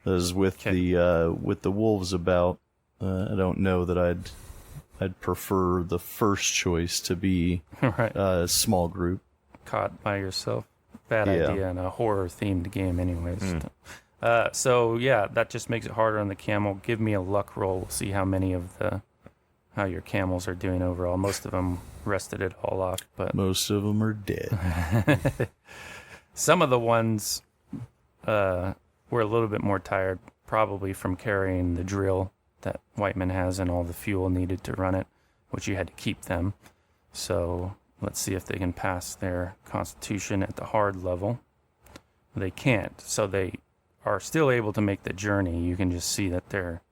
As with the wolves about. I don't know that I'd prefer the first choice to be right. a small group. Caught by yourself. Bad idea in a horror-themed game anyways. So, that just makes it harder on the camel. Give me a luck roll. We'll see how your camels are doing overall. Most of them rested it all off, but most of them are dead. some of the ones were a little bit more tired, probably from carrying the drill that Whiteman has and all the fuel needed to run it, which you had to keep them. So let's see if they can pass their constitution at the hard level. They can't, so they are still able to make the journey. You can just see that they're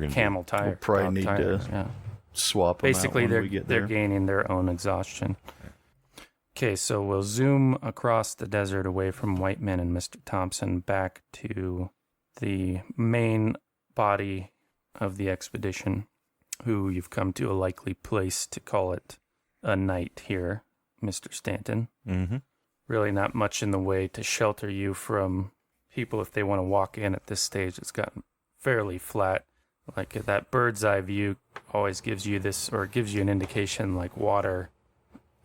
camel tired. We'll probably need to swap them Basically, out when we get they're there. gaining their own exhaustion. Okay, so we'll zoom across the desert away from Whiteman and Mr. Thompson back to the main body of the expedition, who you've come to a likely place to call it a night here, Mr. Stanton. Mm-hmm. Really not much in the way to shelter you from people if they want to walk in at this stage. It's gotten fairly flat. Like that bird's eye view always gives you an indication like water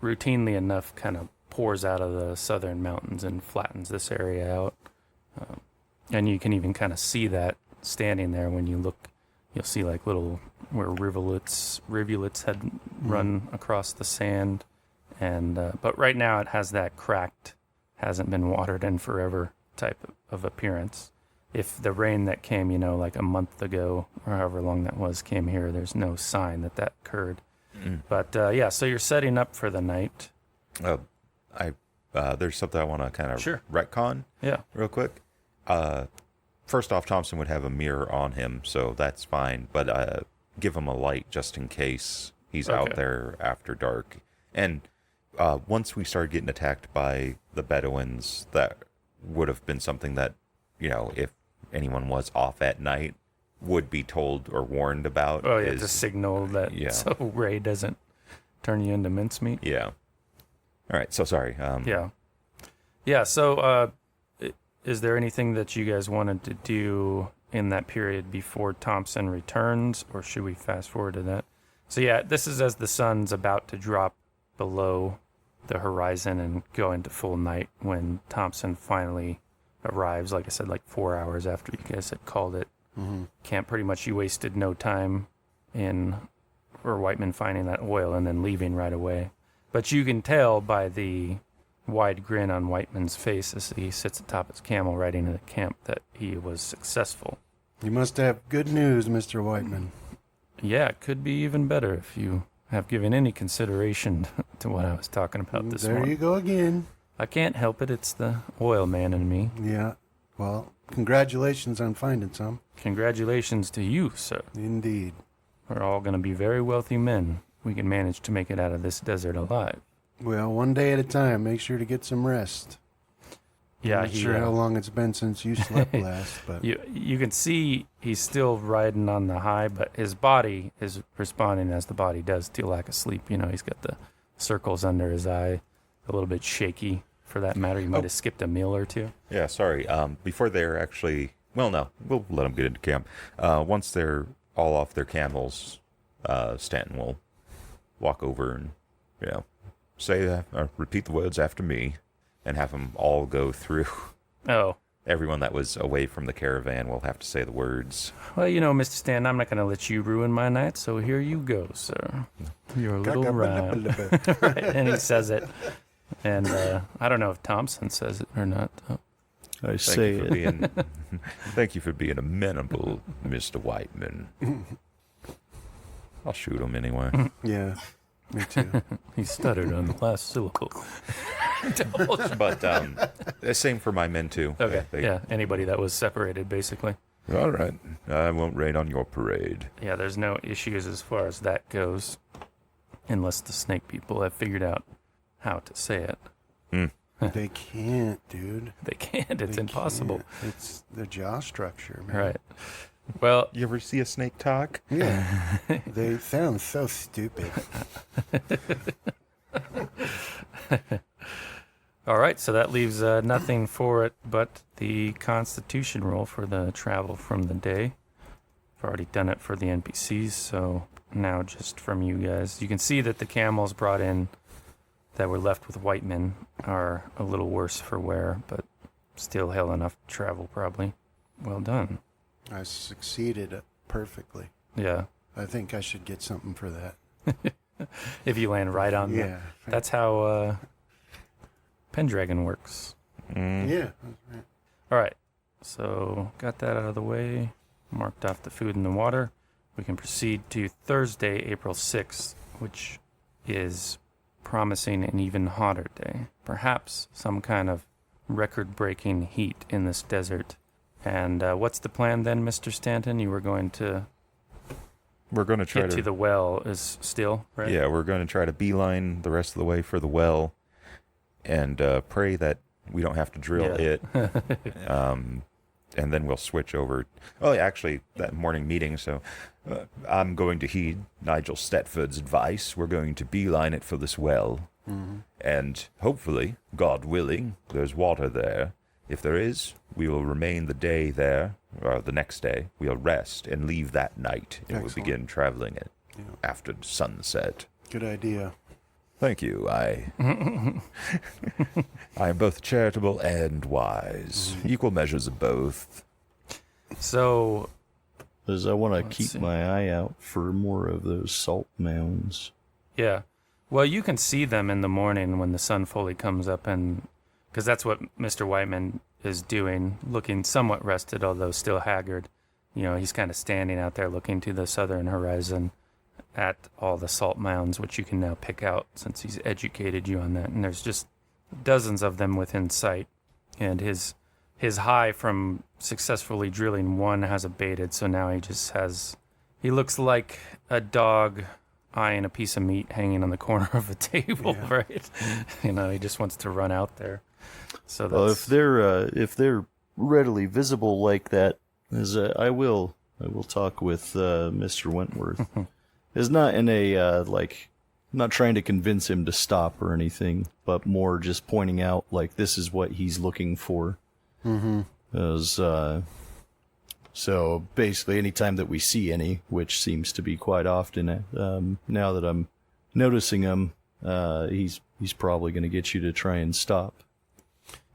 routinely enough kind of pours out of the southern mountains and flattens this area out. And you can even kind of see that standing there when you look. You'll see like little where rivulets had run across the sand, and but right now it has that cracked hasn't been watered in forever type of appearance. If the rain that came, like a month ago or however long that was, came here, there's no sign that occurred. But so you're setting up for the night. There's something I want to kind of retcon Yeah. real quick. First off, Thompson would have a mirror on him, so that's fine. But give him a light just in case he's out there after dark. And once we started getting attacked by the Bedouins, that would have been something that, if anyone was off at night, would be told or warned about. Oh, yeah, to signal that so Ray doesn't turn you into mincemeat. Yeah. All right, so sorry. Yeah, so is there anything that you guys wanted to do in that period before Thompson returns, or should we fast forward to that? So yeah, this is as the sun's about to drop below the horizon and go into full night when Thompson finally arrives, like I said, like 4 hours after you guys had called it. Camp. Pretty much you wasted no time for Whiteman finding that oil and then leaving right away. But you can tell by the wide grin on Whiteman's face as he sits atop his camel riding to the camp that he was successful. You must have good news, Mr. Whiteman. Yeah, it could be even better if you have given any consideration to what I was talking about this morning. There you go again. I can't help it. It's the oil man in me. Yeah. Well, congratulations on finding some. Congratulations to you, sir. Indeed. We're all going to be very wealthy men. We can manage to make it out of this desert alive. Well, one day at a time. Make sure to get some rest. Yeah, I'm not sure how long it's been since you slept last, but you can see he's still riding on the high, but his body is responding as the body does to lack of sleep. He's got the circles under his eye, a little bit shaky. For that matter, you might have skipped a meal or two. Yeah, sorry. Before they're actually... Well, no. We'll let them get into camp. Once they're all off their camels, Stanton will walk over and, say, repeat the words after me, and have them all go through. Oh. Everyone that was away from the caravan will have to say the words. Well, Mr. Stanton, I'm not going to let you ruin my night, so here you go, sir. Your little rhyme. Right, and he says it. And I don't know if Thompson says it or not. Oh. I say it. Thank you for being amenable, Mr. Whiteman. I'll shoot him anyway. Yeah, me too. He stuttered on the last syllable. But same for my men too. Okay. Anybody that was separated, basically. All right. I won't rain on your parade. Yeah, there's no issues as far as that goes, unless the snake people have figured out how to say it. They can't, dude. They can't. It's impossible. Can't. It's their jaw structure, man. Right. Well, you ever see a snake talk? Yeah. They sound so stupid. All right, so that leaves nothing for it but the Constitution roll for the travel from the day. I've already done it for the NPCs, so now just from you guys. You can see that the camels brought in that were left with Whitemen are a little worse for wear, but still hell enough to travel, probably. Well done. I succeeded perfectly. Yeah. I think I should get something for that. If you land right on yeah. That's how Pendragon works. Yeah. All right. So got that out of the way. Marked off the food and the water. We can proceed to Thursday, April 6th, which is promising an even hotter day. Perhaps some kind of record-breaking heat in this desert. And what's the plan then, Mr. Stanton? You were going to... We're going to try get to the well is still, right? Yeah, we're going to try to beeline the rest of the way for the well and pray that we don't have to drill it. And then we'll switch over. Oh, yeah, actually, that morning meeting, so I'm going to heed Nigel Stetford's advice. We're going to beeline it for this well. Mm-hmm. And hopefully, God willing, there's water there. If there is, we will remain the day there, or the next day. We'll rest and leave that night, and we'll begin traveling it after sunset. Good idea. Thank you. I am both charitable and wise. Equal measures of both. So, as I want to keep my eye out for more of those salt mounds. Yeah. Well, you can see them in the morning when the sun fully comes up, and because that's what Mr. Whiteman is doing, looking somewhat rested, although still haggard. You know, he's kind of standing out there looking to the southern horizon at all the salt mounds, which you can now pick out since he's educated you on that. And there's just dozens of them within sight. And his high from successfully drilling one has abated, so now he looks like a dog eyeing a piece of meat hanging on the corner of a table, right? You know, he just wants to run out there. So that's... Well, if they're readily visible like that, I will talk with Mr. Wentworth. It's not in a not trying to convince him to stop or anything, but more just pointing out this is what he's looking for. Mm-hmm. So basically, anytime that we see any, which seems to be quite often, now that I'm noticing him, he's probably going to get you to try and stop.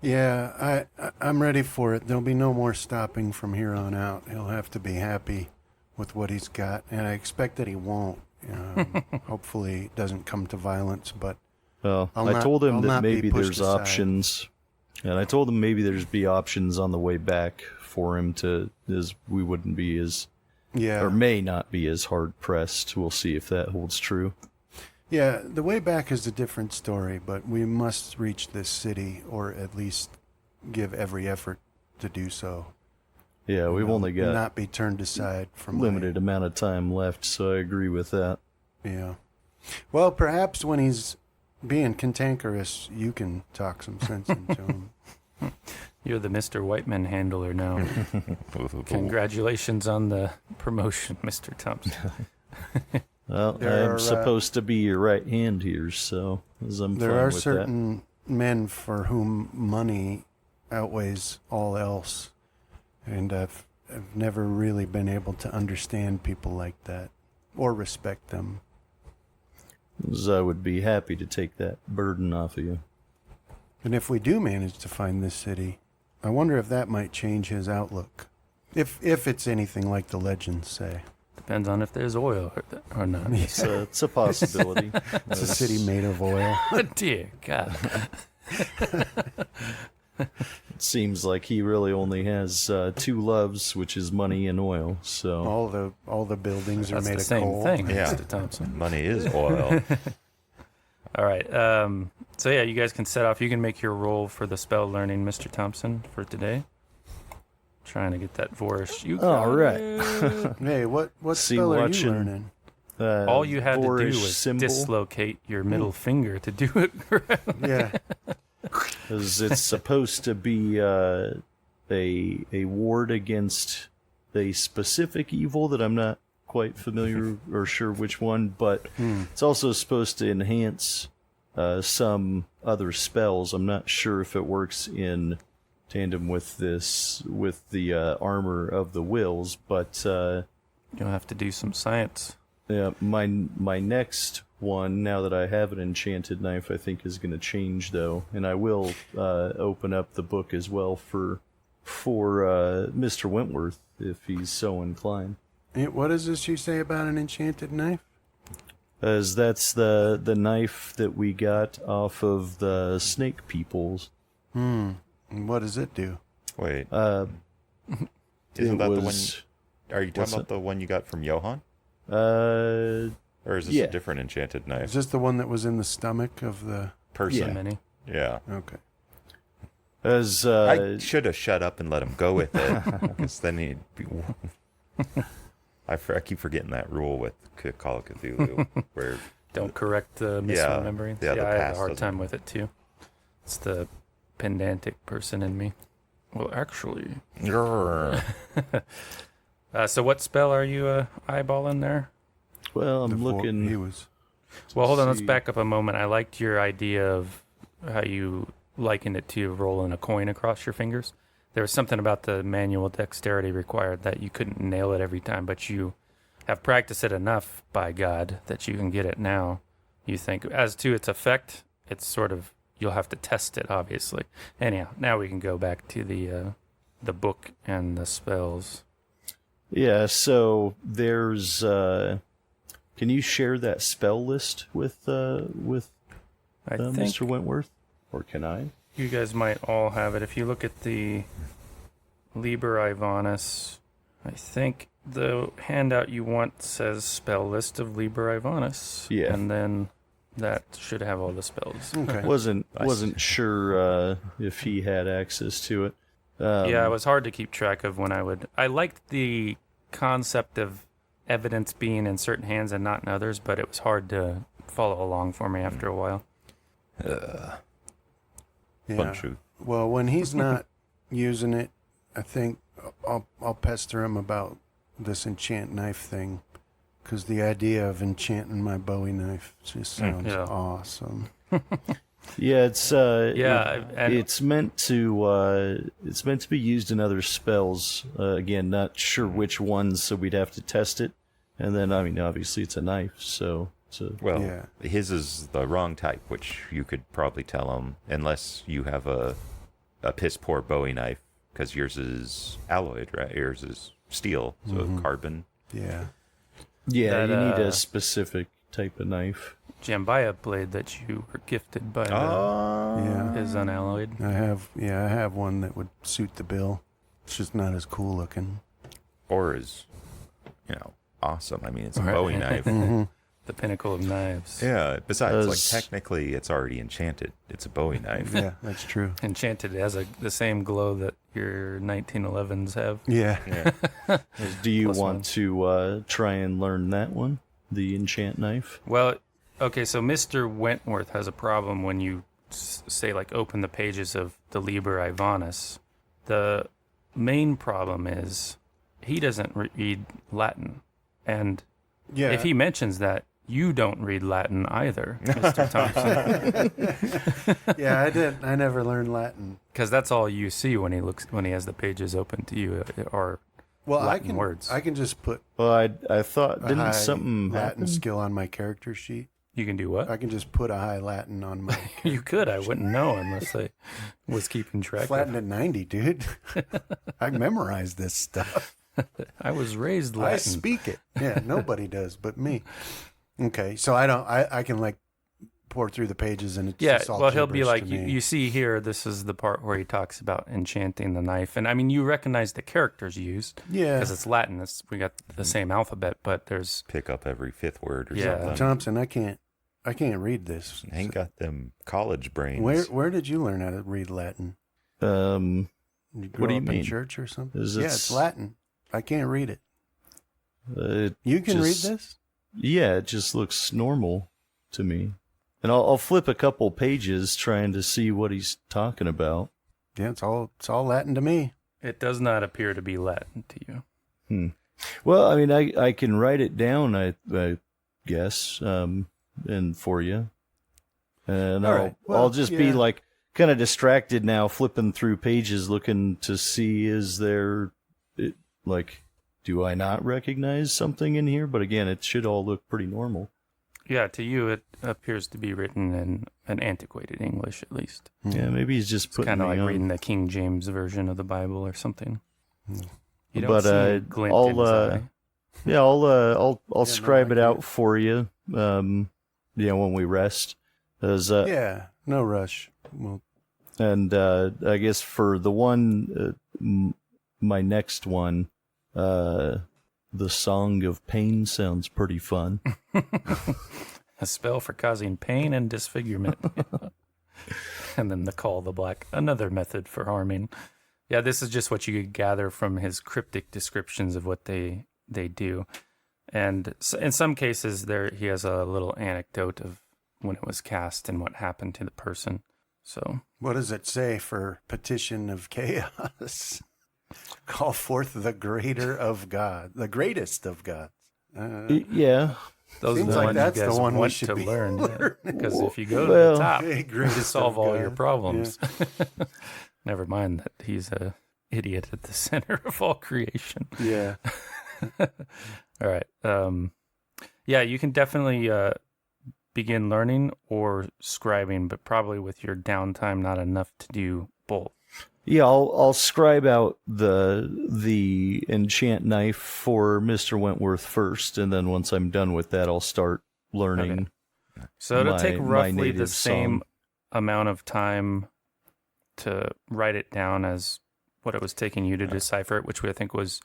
Yeah, I'm ready for it. There'll be no more stopping from here on out. He'll have to be happy with what he's got, and I expect that he won't. Hopefully, it doesn't come to violence, but I told him that maybe there's options, and I told him maybe there's be options on the way back for him we wouldn't be as, or may not be as hard pressed. We'll see if that holds true. Yeah, the way back is a different story, but we must reach this city, or at least give every effort to do so. Yeah, we've only got not be turned aside from limited amount of time left, so I agree with that. Yeah. Well, perhaps when he's being cantankerous, you can talk some sense into him. You're the Mr. Whiteman handler now. Congratulations on the promotion, Mr. Thompson. Well, I'm supposed to be your right hand here, so I'm there fine are with certain men for whom money outweighs all else, and I've never really been able to understand people like that or respect them. I would be happy to take that burden off of you. And if we do manage to find this city, I wonder if that might change his outlook. If it's anything like the legends say. Depends on if there's oil or not. It's a possibility. It's a city made of oil. Oh, dear God. It seems like he really only has two loves, which is money and oil. So all the buildings are made the of same coal. thing, Yeah. Mr. Thompson. Money is oil. All right. So yeah, you guys can set off. You can make your roll for the spell learning, Mr. Thompson, for today. Trying to get that Vorish. All right. Hey, what See, spell are you watching, learning? All you had to do was symbol. dislocate your middle finger to do it. Yeah. Because it's supposed to be a ward against a specific evil that I'm not quite familiar or sure which one, but it's also supposed to enhance some other spells. I'm not sure if it works in tandem with the armor of the wills, but You'll have to do some science. yeah, my next one, now that I have an enchanted knife, I think is going to change though, and I will open up the book as well for Mr. Wentworth if he's so inclined. What does this you say about an enchanted knife? As that's the knife that we got off of the snake peoples. And what does it do? Wait, it isn't that the one? was- Are you what's talking about the one you got from Johann? Or is this yeah. a different enchanted Is knife? this the one that was in the stomach of the... Person. Yeah. Many. Yeah. Okay. As I should have shut up and let him go with it. Because then he'd be... I keep forgetting that rule with Call of Cthulhu, where Don't correct the misremembering. Yeah, the I have a past hard doesn't- time with it too. It's the pedantic person in me. Well, actually. So what spell are you eyeballing there? well, I'm He looking. was... Well, hold on. Let's see. back up a moment. I liked your idea of how you likened it to rolling a coin across your fingers. There was something about the manual dexterity required that you couldn't nail it every time, but you have practiced it enough, by God, that you can get it now. You think. As to its effect, it's sort of, you'll have to test it, obviously. Anyhow, now we can go back to the book and the spells. Yeah, so there's. Can you share that spell list with I think Mr. Wentworth, or can I? you guys might all have it. If you look at the Liber Ivanus, I think the handout you want says spell list of Liber Ivanus. Yeah. And then that should have all the spells. Okay. Wasn't sure if he had access to it. Yeah, it was hard to keep track of when I liked the concept of evidence being in certain hands and not in others, but it was hard to follow along for me after a while. Yeah. Bunch of Well, when he's not using it, I think I'll pester him about this enchant knife thing, because the idea of enchanting my Bowie knife just sounds Yeah. awesome. Yeah, it's and it's meant to be used in other spells. Again, not sure which ones, so we'd have to test it. And then, I mean, obviously it's a knife, so well, Yeah. his is the wrong type, which you could probably tell him, unless you have a piss poor Bowie knife, because yours is alloyed, right? Yours is steel, so carbon. Yeah. yeah, That, you need a specific type of knife. Jambaya blade that you were gifted by Yeah. is unalloyed. I have one that would suit the bill. It's just not as cool looking. Or is, awesome. I mean, it's a Right. Bowie knife. The pinnacle of knives. Yeah. Besides, like, Does- technically, it's already enchanted. It's a Bowie knife. Yeah, that's true. Enchanted has the same glow that your 1911s have. Yeah. Yeah. Do you Plus want one. to try and learn that one, the enchant knife? Well, okay, so Mr. Wentworth has a problem when you say, like, open the pages of the Liber Ivanus. The main problem is he doesn't read Latin. And Yeah. if he mentions that, you don't read Latin either, Mr. Thompson. Yeah, I did. I never learned Latin. Because that's all you see when he has the pages open to you are Well, Latin words. I can just put Well, I thought a didn't high something Latin happen? skill on my character sheet. You can do what? I can just put a high Latin on my You could. I wouldn't know unless I was keeping track Latin of. at 90, dude. I memorized this stuff. I was raised I Latin. speak it. Yeah, nobody does but me. Okay, so I can like pour through the pages and it's Yeah, just all well, he'll be gibberish like, to me. you see here, this is the part where he talks about enchanting the knife. And I mean, you recognize the characters used Yeah. because it's Latin. We got the same alphabet, but there's, Pick up every fifth word or Yeah. something. Thompson, I can't read this. I ain't got them college brains. Where did you learn how to read Latin? Um, You grew What do you up in mean? church or something? Is Yeah, it- it's Latin. I can't read it. it You can just- read this? Yeah, it just looks normal to me. And I'll flip a couple pages trying to see what he's talking about. Yeah, it's all Latin to me. it does not appear to be Latin to you. Well, I mean, I can write it down, I guess, and for you. And All I'll right. Well, I'll just be yeah. like kind of distracted now, flipping through pages, looking to see do I not recognize something in here? But again, it should all look pretty normal. Yeah, to you, it appears to be written in an antiquated English, at least. Yeah, maybe he's just It's putting kind of me like on. reading the King James version of the Bible or something. You don't But, see a glint I'll, in his eye. Yeah, I'll no, scribe I it out get it. for you. When we rest. Yeah, no rush. Well, And I guess for the one, my next one, the Song of Pain sounds pretty fun. A spell for causing pain and disfigurement. And then the Call of the Black, another method for harming. Yeah, this is just what you could gather from his cryptic descriptions of what they do. And in some cases, he has a little anecdote of when it was cast and what happened to the person. So what does it say for petition of chaos? Call forth the greater of God, the greatest of gods. Yeah. those Seems are the like ones that's you the guys one we want should to be learn. Because if you go to Well, the top, Okay, you greatest solve of all your God. problems. Never mind that he's a idiot at the center of all creation. Yeah. All right. Yeah, you can definitely begin learning or scribing, but probably with your downtime, not enough to do both. Yeah, I'll scribe out the enchant knife for Mr. Wentworth first, and then once I'm done with that, I'll start learning. So it'll take my roughly the native same song. amount of time to write it down as what it was taking you to decipher it, which I think was,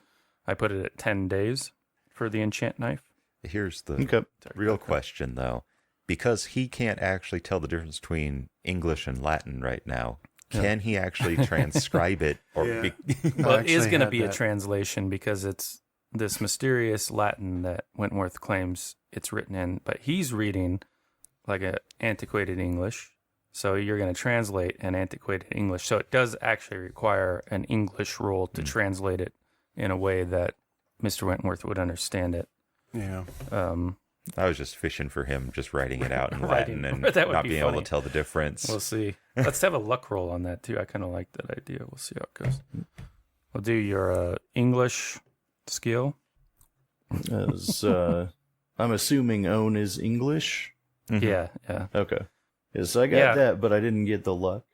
I put it at 10 days for the enchant knife. Here's the real question, though. Because he can't actually tell the difference between English and Latin right now, can he actually transcribe it? Or Well, it is going to be a translation because it's this mysterious Latin that Wentworth claims it's written in, but he's reading like an antiquated English. So you're going to translate an antiquated English. So it does actually require an English roll to translate it in a way that Mr. Wentworth would understand it. Yeah. I was just fishing for him, just writing it out in Writing. Latin and That would not be being funny. able to tell the difference. We'll see. Let's have a luck roll on that too. I kind of like that idea. We'll see how it goes. We'll do your English skill. As, I'm assuming own is English. Yeah. Okay. Yes, I got that, but I didn't get the luck.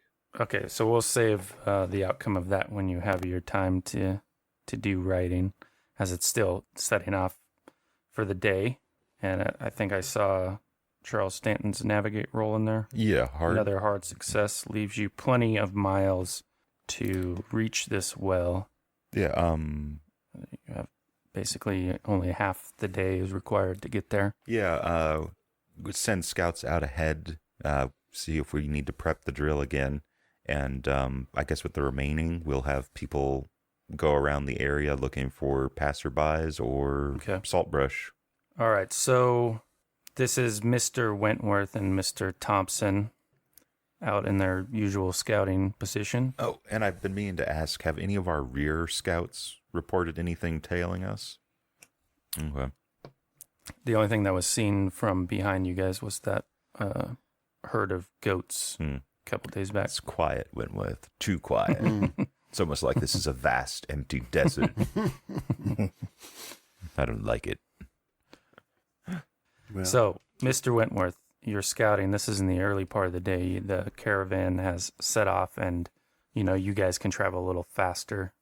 Okay, so we'll save the outcome of that when you have your time to do writing, as it's still setting off for the day. And I think I saw Charles Stanton's navigate roll in there. Yeah, hard. Another hard success leaves you plenty of miles to reach this well. Yeah, You have basically only half the day is required to get there. yeah, we'll send scouts out ahead, see if we need to prep the drill again. And I guess with the remaining, we'll have people go around the area looking for passerbys or salt brush. All right, so this is Mr. Wentworth and Mr. Thompson out in their usual scouting position. Oh, and I've been meaning to ask, have any of our rear scouts reported anything tailing us? Okay. The only thing that was seen from behind you guys was that herd of goats a couple days back. It's quiet, Wentworth. Too quiet. It's almost like this is a vast, empty desert. I don't like it. Well, So, Mr. Wentworth, you're scouting. This is in the early part of the day. The caravan has set off, and you guys can travel a little faster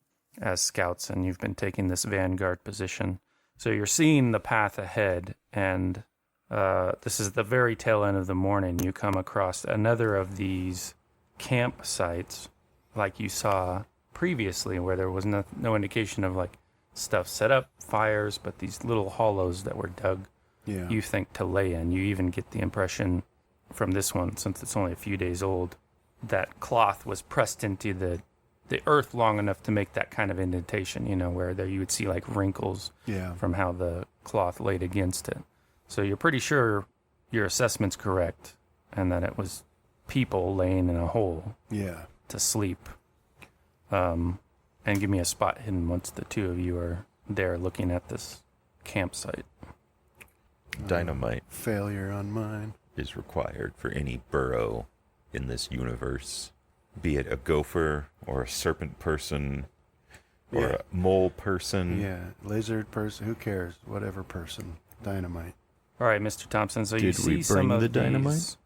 as scouts, and you've been taking this vanguard position. So you're seeing the path ahead, and this is the very tail end of the morning. You come across another of these campsites, like you saw previously, where there was no indication of like stuff set up, fires, but these little hollows that were dug. yeah. You think to lay in. You even get the impression from this one, since it's only a few days old, that cloth was pressed into the earth long enough to make that kind of indentation, where there you would see like wrinkles Yeah. from how the cloth laid against it. So you're pretty sure your assessment's correct and that it was people laying in a hole Yeah. to sleep. And give me a spot hidden once the two of you are there looking at this campsite. Dynamite Failure on mine. is required for any burrow in this universe, be it a gopher or a serpent person or Yeah. a mole person. Yeah. Lizard person. Who cares? Whatever person. Dynamite. All right, Mr. Thompson. So you Did we see some bring of the dynamite? these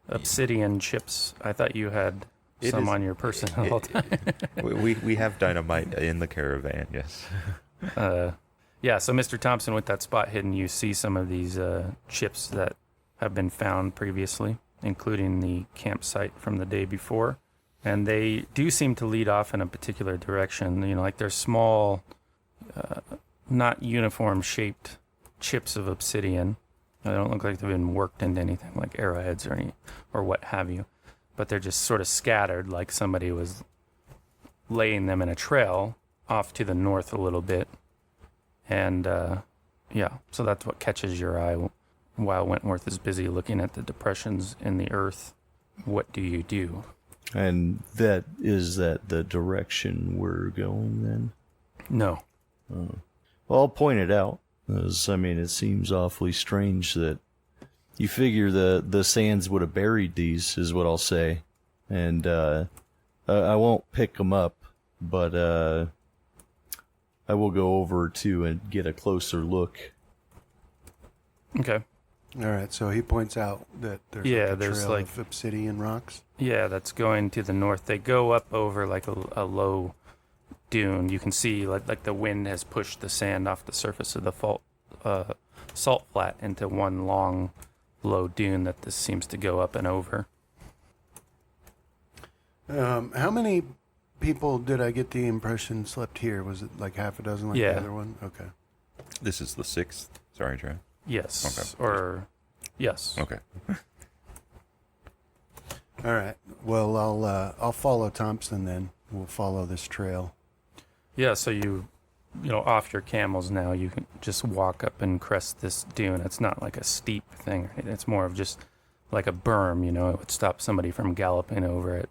obsidian chips. I thought you had It some is- on your person the whole time. We have dynamite in the caravan, yes. Yeah, so Mr. Thompson, with that spot hidden, you see some of these chips that have been found previously, including the campsite from the day before. And they do seem to lead off in a particular direction. Like they're small, not uniform-shaped chips of obsidian. They don't look like they've been worked into anything like arrowheads or what have you. But they're just sort of scattered, like somebody was laying them in a trail off to the north a little bit. And, so that's what catches your eye while Wentworth is busy looking at the depressions in the earth. What do you do? And that the direction we're going then? No. Well, I'll point it out. It seems awfully strange that you figure the sands would have buried these, is what I'll say. And I won't pick them up, but I will go over to and get a closer look. Okay. All right. So he points out that there's a there's trail like of obsidian rocks. Yeah, that's going to the north. They go up over like a low dune. You can see like the wind has pushed the sand off the surface of the salt flat into one long, low dune that this seems to go up and over. How many people did I get the impression slept here? Was it like half a dozen like Yeah. the other one? Okay. This is the 6th. Sorry, Trey. Yes. Okay. Or yes. Okay. All right. Well, I'll follow Thompson then. We'll follow this trail. Yeah, so you off your camels now, you can just walk up and crest this dune. It's not like a steep thing. It's more of just like a berm, it would stop somebody from galloping over it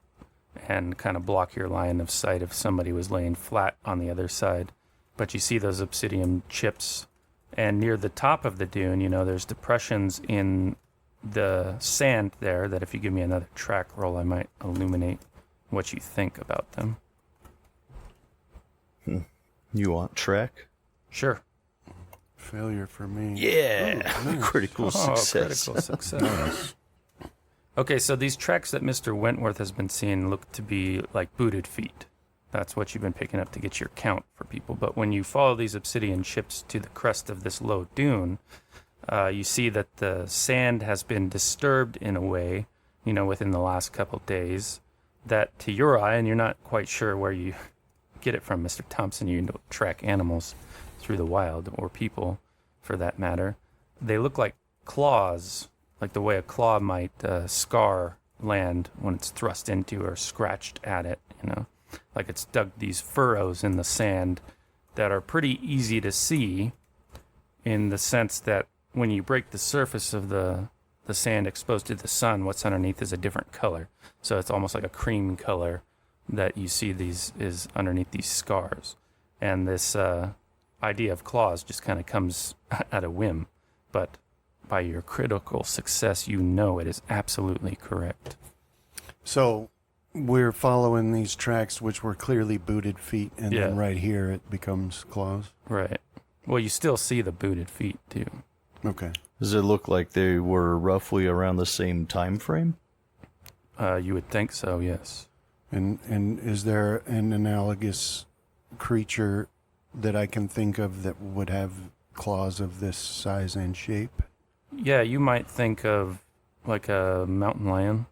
and kind of block your line of sight if somebody was laying flat on the other side. But you see those obsidian chips, and near the top of the dune, there's depressions in the sand there that if you give me another track roll, I might illuminate what you think about them. You want track? Sure. Failure for me. Yeah. Ooh, nice. Critical success. Critical success. Okay, so these tracks that Mr. Wentworth has been seeing look to be like booted feet. That's what you've been picking up to get your count for people. But when you follow these obsidian chips to the crest of this low dune, you see that the sand has been disturbed in a way, within the last couple days, that to your eye, and you're not quite sure where you get it from, Mr. Thompson, you don't track animals through the wild, or people for that matter. They look like claws, like the way a claw might scar land when it's thrust into or scratched at it, like it's dug these furrows in the sand that are pretty easy to see, in the sense that when you break the surface of the sand exposed to the sun, what's underneath is a different color. So it's almost like a cream color that you see is underneath these scars. And this idea of claws just kind of comes at a whim. But by your critical success, it is absolutely correct. So we're following these tracks, which were clearly booted feet, and then right here it becomes claws. Right. Well, you still see the booted feet, too. Okay. Does it look like they were roughly around the same time frame? You would think so, yes. And is there an analogous creature that I can think of that would have claws of this size and shape? Yeah, you might think of like a mountain lion,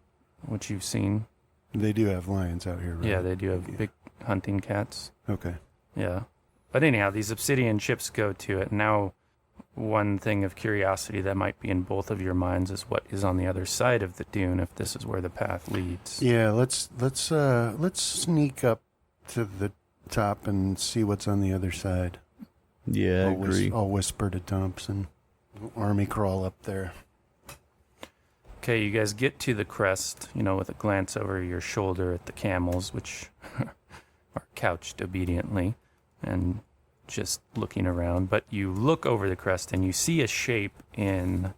which you've seen. They do have lions out here, right? Yeah, they do have big hunting cats. Okay. Yeah. But anyhow, these obsidian chips go to it. Now, one thing of curiosity that might be in both of your minds is what is on the other side of the dune, if this is where the path leads. Yeah, let's sneak up to the top and see what's on the other side. Yeah, I agree. I'll whisper to Thompson. Army crawl up there. Okay, you guys get to the crest, with a glance over your shoulder at the camels, which are couched obediently and just looking around. But you look over the crest and you see a shape in,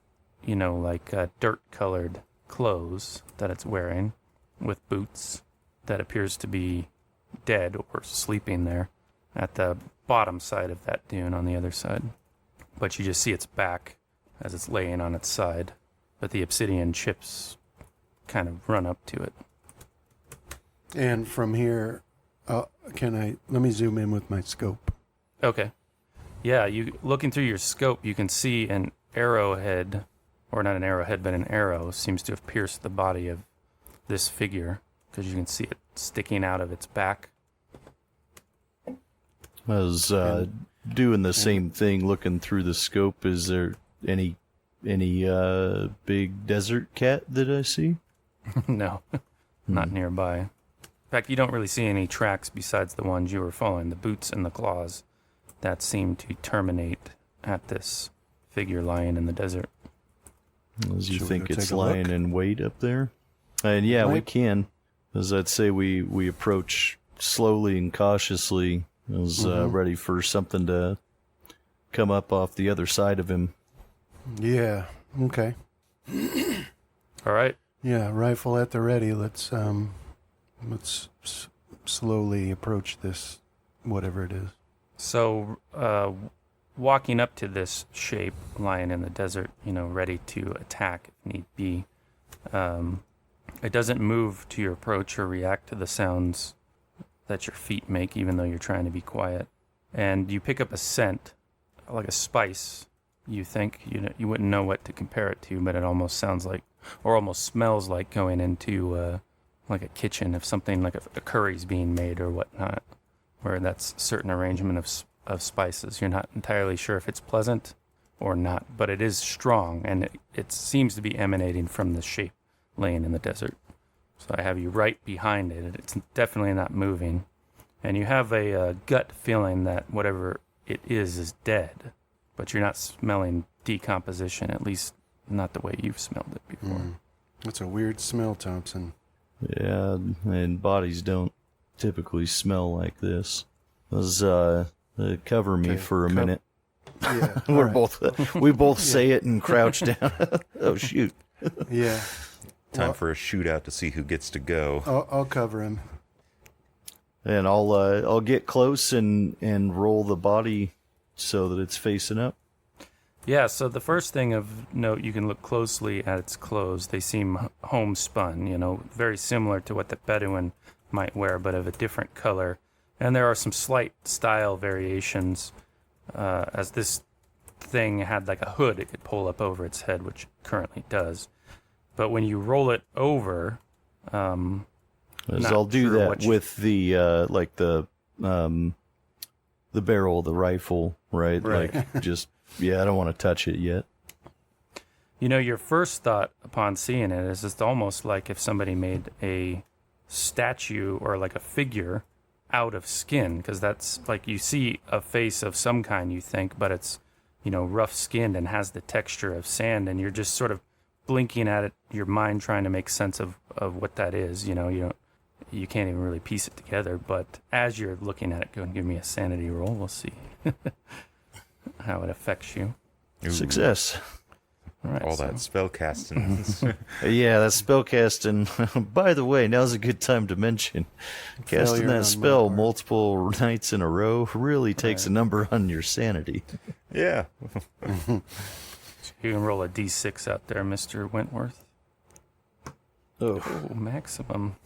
like dirt-colored clothes that it's wearing with boots that appears to be dead or sleeping there at the bottom side of that dune on the other side. But you just see its back as it's laying on its side. But the obsidian chips kind of run up to it. And from here, let me zoom in with my scope. Okay. Yeah, you looking through your scope, you can see an arrowhead, or not an arrowhead, but an arrow seems to have pierced the body of this figure, because you can see it sticking out of its back. I was doing the same thing, looking through the scope. Is there any big desert cat that I see? No, not nearby. In fact, you don't really see any tracks besides the ones you were following, the boots and the claws that seem to terminate at this figure lying in the desert. As you Should we think go it's take a lying look? in wait up there? And yeah, we Right. can. As I'd say, we approach slowly and cautiously, as ready for something to come up off the other side of him. Yeah. Okay. All right. Yeah, rifle at the ready. Let's slowly approach this, whatever it is. So, walking up to this shape lying in the desert, ready to attack if need be, it doesn't move to your approach or react to the sounds that your feet make, even though you're trying to be quiet. And you pick up a scent, like a spice. You think you wouldn't know what to compare it to, but it almost sounds like, or almost smells like, going into like a kitchen, if something like a curry's being made or whatnot, where that's a certain arrangement of spices. You're not entirely sure if it's pleasant or not, but it is strong, and it seems to be emanating from the shape laying in the desert. So I have you right behind it. It's definitely not moving. And you have a gut feeling that whatever it is dead, but you're not smelling decomposition, at least not the way you've smelled it before. That's a weird smell, Thompson. Yeah, and bodies don't typically smell like this. Cover me for a minute. Yeah. We're right. we both say it and crouch down. Oh shoot. Yeah. Time for a shootout to see who gets to go. I'll cover him. And I'll get close and roll the body so that it's facing up. Yeah, so the first thing of note, you can look closely at its clothes. They seem homespun, very similar to what the Bedouin might wear, but of a different color. And there are some slight style variations, as this thing had like a hood it could pull up over its head, which it currently does. But when you roll it over, I'll do that with the the barrel of the rifle, right? Right. Like I don't want to touch it yet. Your first thought upon seeing it is it's almost like if somebody made a statue or like a figure out of skin, because that's like you see a face of some kind, you think, but it's, rough skinned and has the texture of sand, and you're just sort of blinking at it, your mind trying to make sense of what that is. You can't even really piece it together, but as you're looking at it, go and give me a sanity roll. We'll see how it affects you. Ooh. Success. All that spell casting. Yeah, that spell casting. By the way, now's a good time to mention casting Failure on that my spell part. multiple nights in a row really takes a number on your sanity. Yeah. You can roll a d6 out there, Mr. Wentworth. Oh, Oh, maximum.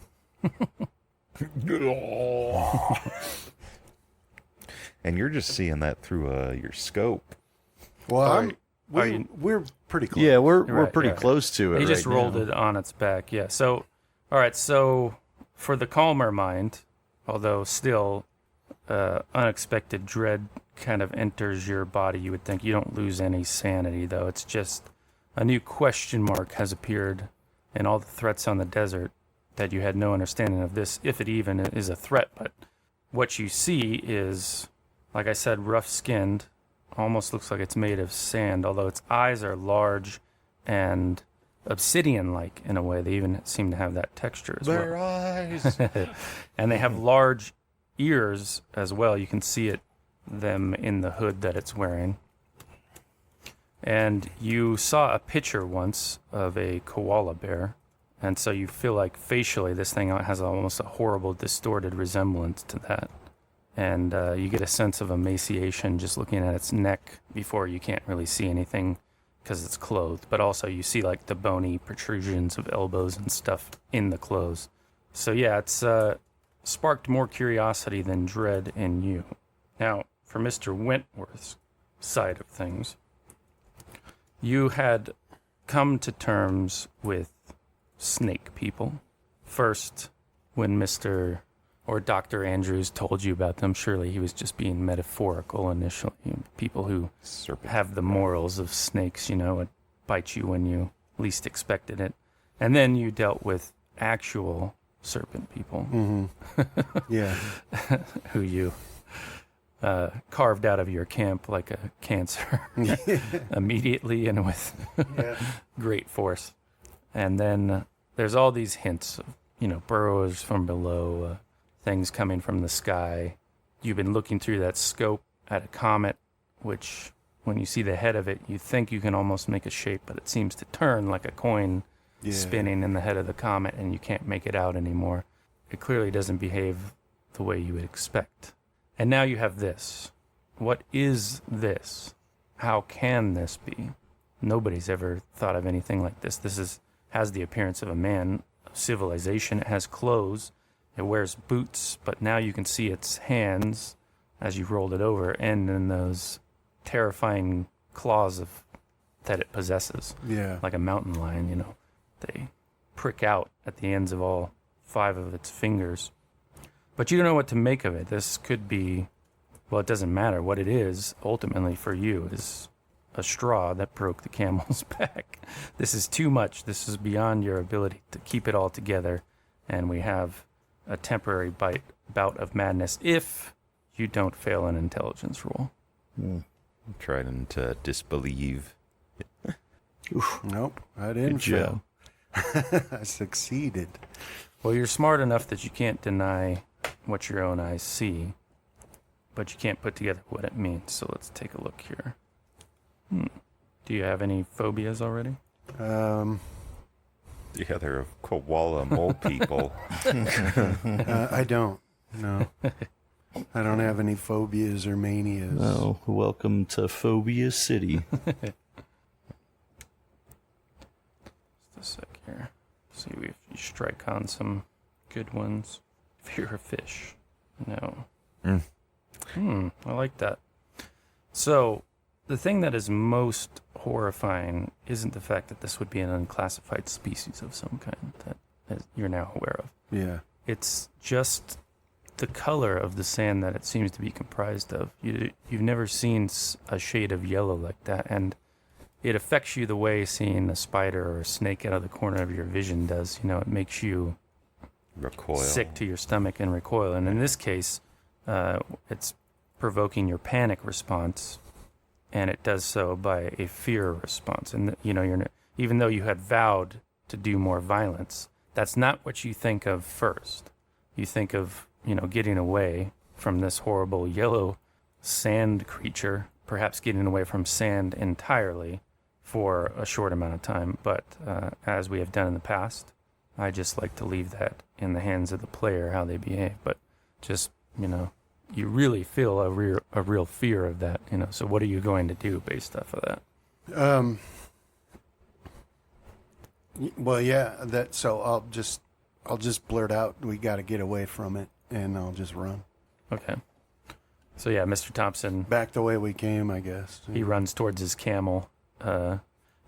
And you're just seeing that through your scope. Well, Are you- we're pretty close. yeah, we're Right, pretty yeah. close to it. He just right rolled now. it on its back, yeah. So, all right, so for the calmer mind, although still unexpected dread kind of enters your body, you would think you don't lose any sanity, though. It's just a new question mark has appeared in all the threats on the desert that you had no understanding of this, if it even is a threat. But what you see is, like I said, rough-skinned, almost looks like it's made of sand, although its eyes are large and obsidian-like in a way. They even seem to have that texture as Their well. eyes. And they have large ears as well. You can see them in the hood that it's wearing. And you saw a picture once of a koala bear, and so you feel like facially this thing has almost a horrible, distorted resemblance to that. And you get a sense of emaciation just looking at its neck before you can't really see anything because it's clothed. But also you see like the bony protrusions of elbows and stuff in the clothes. So yeah, it's sparked more curiosity than dread in you. Now, for Mr. Wentworth's side of things, you had come to terms with snake people. First, when Mr. or Dr. Andrews told you about them, surely he was just being metaphorical initially. People who Serpent. have the morals of snakes, it bite you when you least expected it. And then you dealt with actual serpent people Yeah. who you carved out of your camp like a cancer immediately and with great force. And then there's all these hints of, burrows from below, things coming from the sky. You've been looking through that scope at a comet, which when you see the head of it, you think you can almost make a shape, but it seems to turn like a coin spinning in the head of the comet, and you can't make it out anymore. It clearly doesn't behave the way you would expect. And now you have this. What is this? How can this be? Nobody's ever thought of anything like this. This has the appearance of a man of civilization. It has clothes. It wears boots, but now you can see its hands as you rolled it over, and in those terrifying claws that it possesses. Yeah. Like a mountain lion, They prick out at the ends of all 5 of its fingers. But you don't know what to make of it. This could be, well, it doesn't matter. What it is, ultimately for you, is a straw that broke the camel's back. This is too much. This is beyond your ability to keep it all together. And we have a temporary bout of madness if you don't fail an intelligence roll. I'm trying to disbelieve. Nope, I didn't fail. I succeeded. Well, you're smart enough that you can't deny what your own eyes see, but you can't put together what it means. So let's take a look here. Do you have any phobias already? Yeah, they're koala mole people. I don't. No. I don't have any phobias or manias. Oh, welcome to Phobia City. Just a sec here. See if you strike on some good ones. Fear of fish. No. I like that. So, the thing that is most horrifying isn't the fact that this would be an unclassified species of some kind that you're now aware of. Yeah. It's just the color of the sand that it seems to be comprised of. You've never seen a shade of yellow like that, and it affects you the way seeing a spider or a snake out of the corner of your vision does. You know, it makes you Recoil. sick to your stomach and recoil. And in this case, it's provoking your panic response, and it does so by a fear response. And even though you had vowed to do more violence, that's not what you think of first. You think of getting away from this horrible yellow sand creature, perhaps getting away from sand entirely for a short amount of time. But as we have done in the past, I just like to leave that in the hands of the player, how they behave. But just, you really feel a real fear of that, So what are you going to do based off of that? Well, yeah, so I'll just blurt out, we got to get away from it, and I'll just run. Okay. So yeah, Mr. Thompson, Back the way we came, I guess. he runs towards his camel.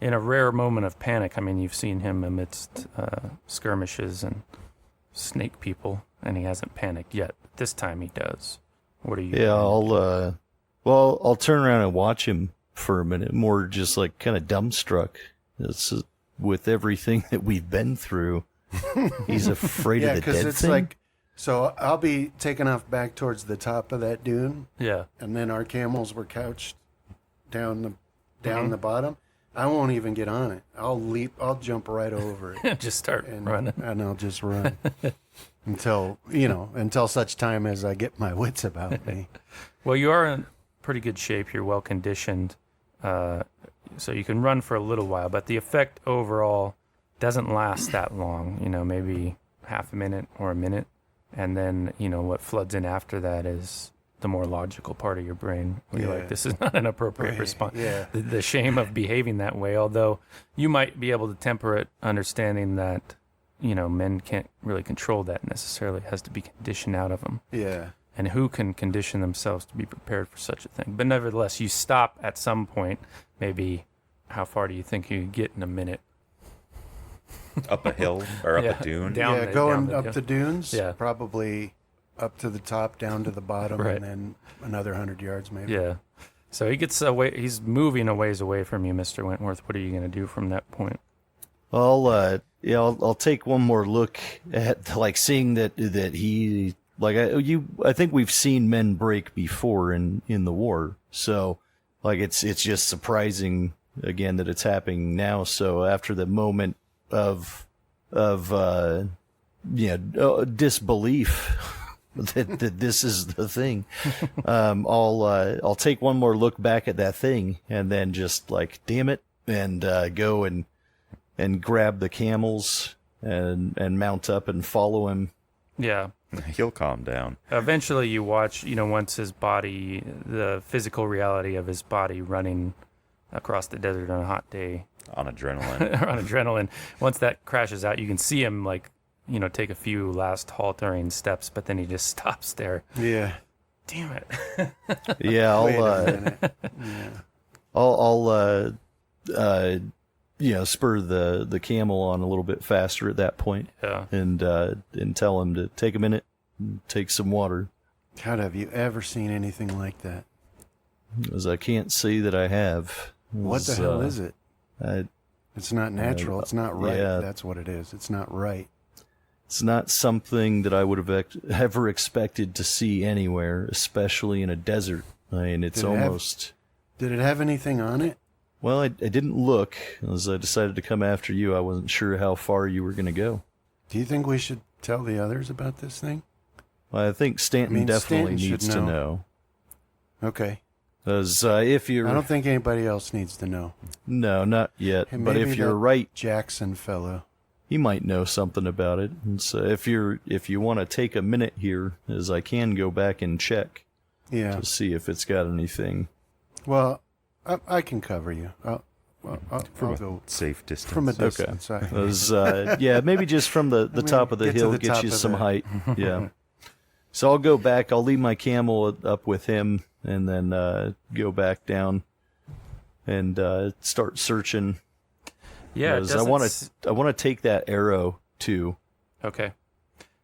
In a rare moment of panic, I mean, you've seen him amidst skirmishes and snake people, and he hasn't panicked yet. This time he does. What are you Yeah, doing? I'll turn around and watch him for a minute, more just like kind of dumbstruck. With everything that we've been through, he's afraid of the dead it's thing. like, so I'll be taking off back towards the top of that dune, Yeah. and then our camels were couched down the bottom. I won't even get on it. I'll jump right over it. Just start and running. and I'll just run until such time as I get my wits about me. Well, you are in pretty good shape. You're well conditioned, so you can run for a little while. But the effect overall doesn't last that long. Maybe half a minute or a minute, and then what floods in after that is the more logical part of your brain. Where you're like, this is not an appropriate response. Yeah. The shame of behaving that way. Although you might be able to temper it, understanding that men can't really control that necessarily. It has to be conditioned out of them. Yeah. And who can condition themselves to be prepared for such a thing? But nevertheless, you stop at some point. Maybe how far do you think you get in a minute? Up a hill or up a dune? Going up the dunes. Yeah. Probably up to the top, down to the bottom, Right. and then another 100 yards maybe. Yeah. So he gets away. He's moving a ways away from you, Mr. Wentworth. What are you going to do from that point? I'll take one more look at seeing that he I think we've seen men break before in the war, so it's just surprising again that it's happening now. So after the moment of disbelief that this is the thing, I'll take one more look back at that thing and then just damn it, and go and grab the camels and mount up and follow him. Yeah. He'll calm down. Eventually you watch, once his body, the physical reality of his body running across the desert on a hot day. On adrenaline. On adrenaline. Once that crashes out, you can see him take a few last haltering steps, but then he just stops there. Yeah. Damn it. Yeah, Wait a minute. Yeah. I'll spur the camel on a little bit faster at that point. Yeah. And tell him to take a minute and take some water. God, have you ever seen anything like that? As I can't say that I have. What the hell is it? I, It's not natural. It's not right. Yeah. That's what it is. It's not right. It's not something that I would have ever expected to see anywhere, especially in a desert. I mean, it's almost... Did it have anything on it? Well, I didn't look. As I decided to come after you, I wasn't sure how far you were going to go. Do you think we should tell the others about this thing? Well, I think Stanton definitely Stanton needs to know. Okay. Because if you're... I don't think anybody else needs to know. No, not yet. Hey, but maybe if you're that right, Jackson fellow. he might know something about it. And so if you want to take a minute here, as I can go back and check Yeah. to see if it's got anything. Well, I can cover you. I'll From go a safe distance. from a distance. Okay. Yeah, maybe just from the top of the get to hill the get top you of some the- height. Yeah. So I'll go back. I'll leave my camel up with him, and then go back down and start searching. Yeah, it 'Cause I want to take that arrow too. Okay.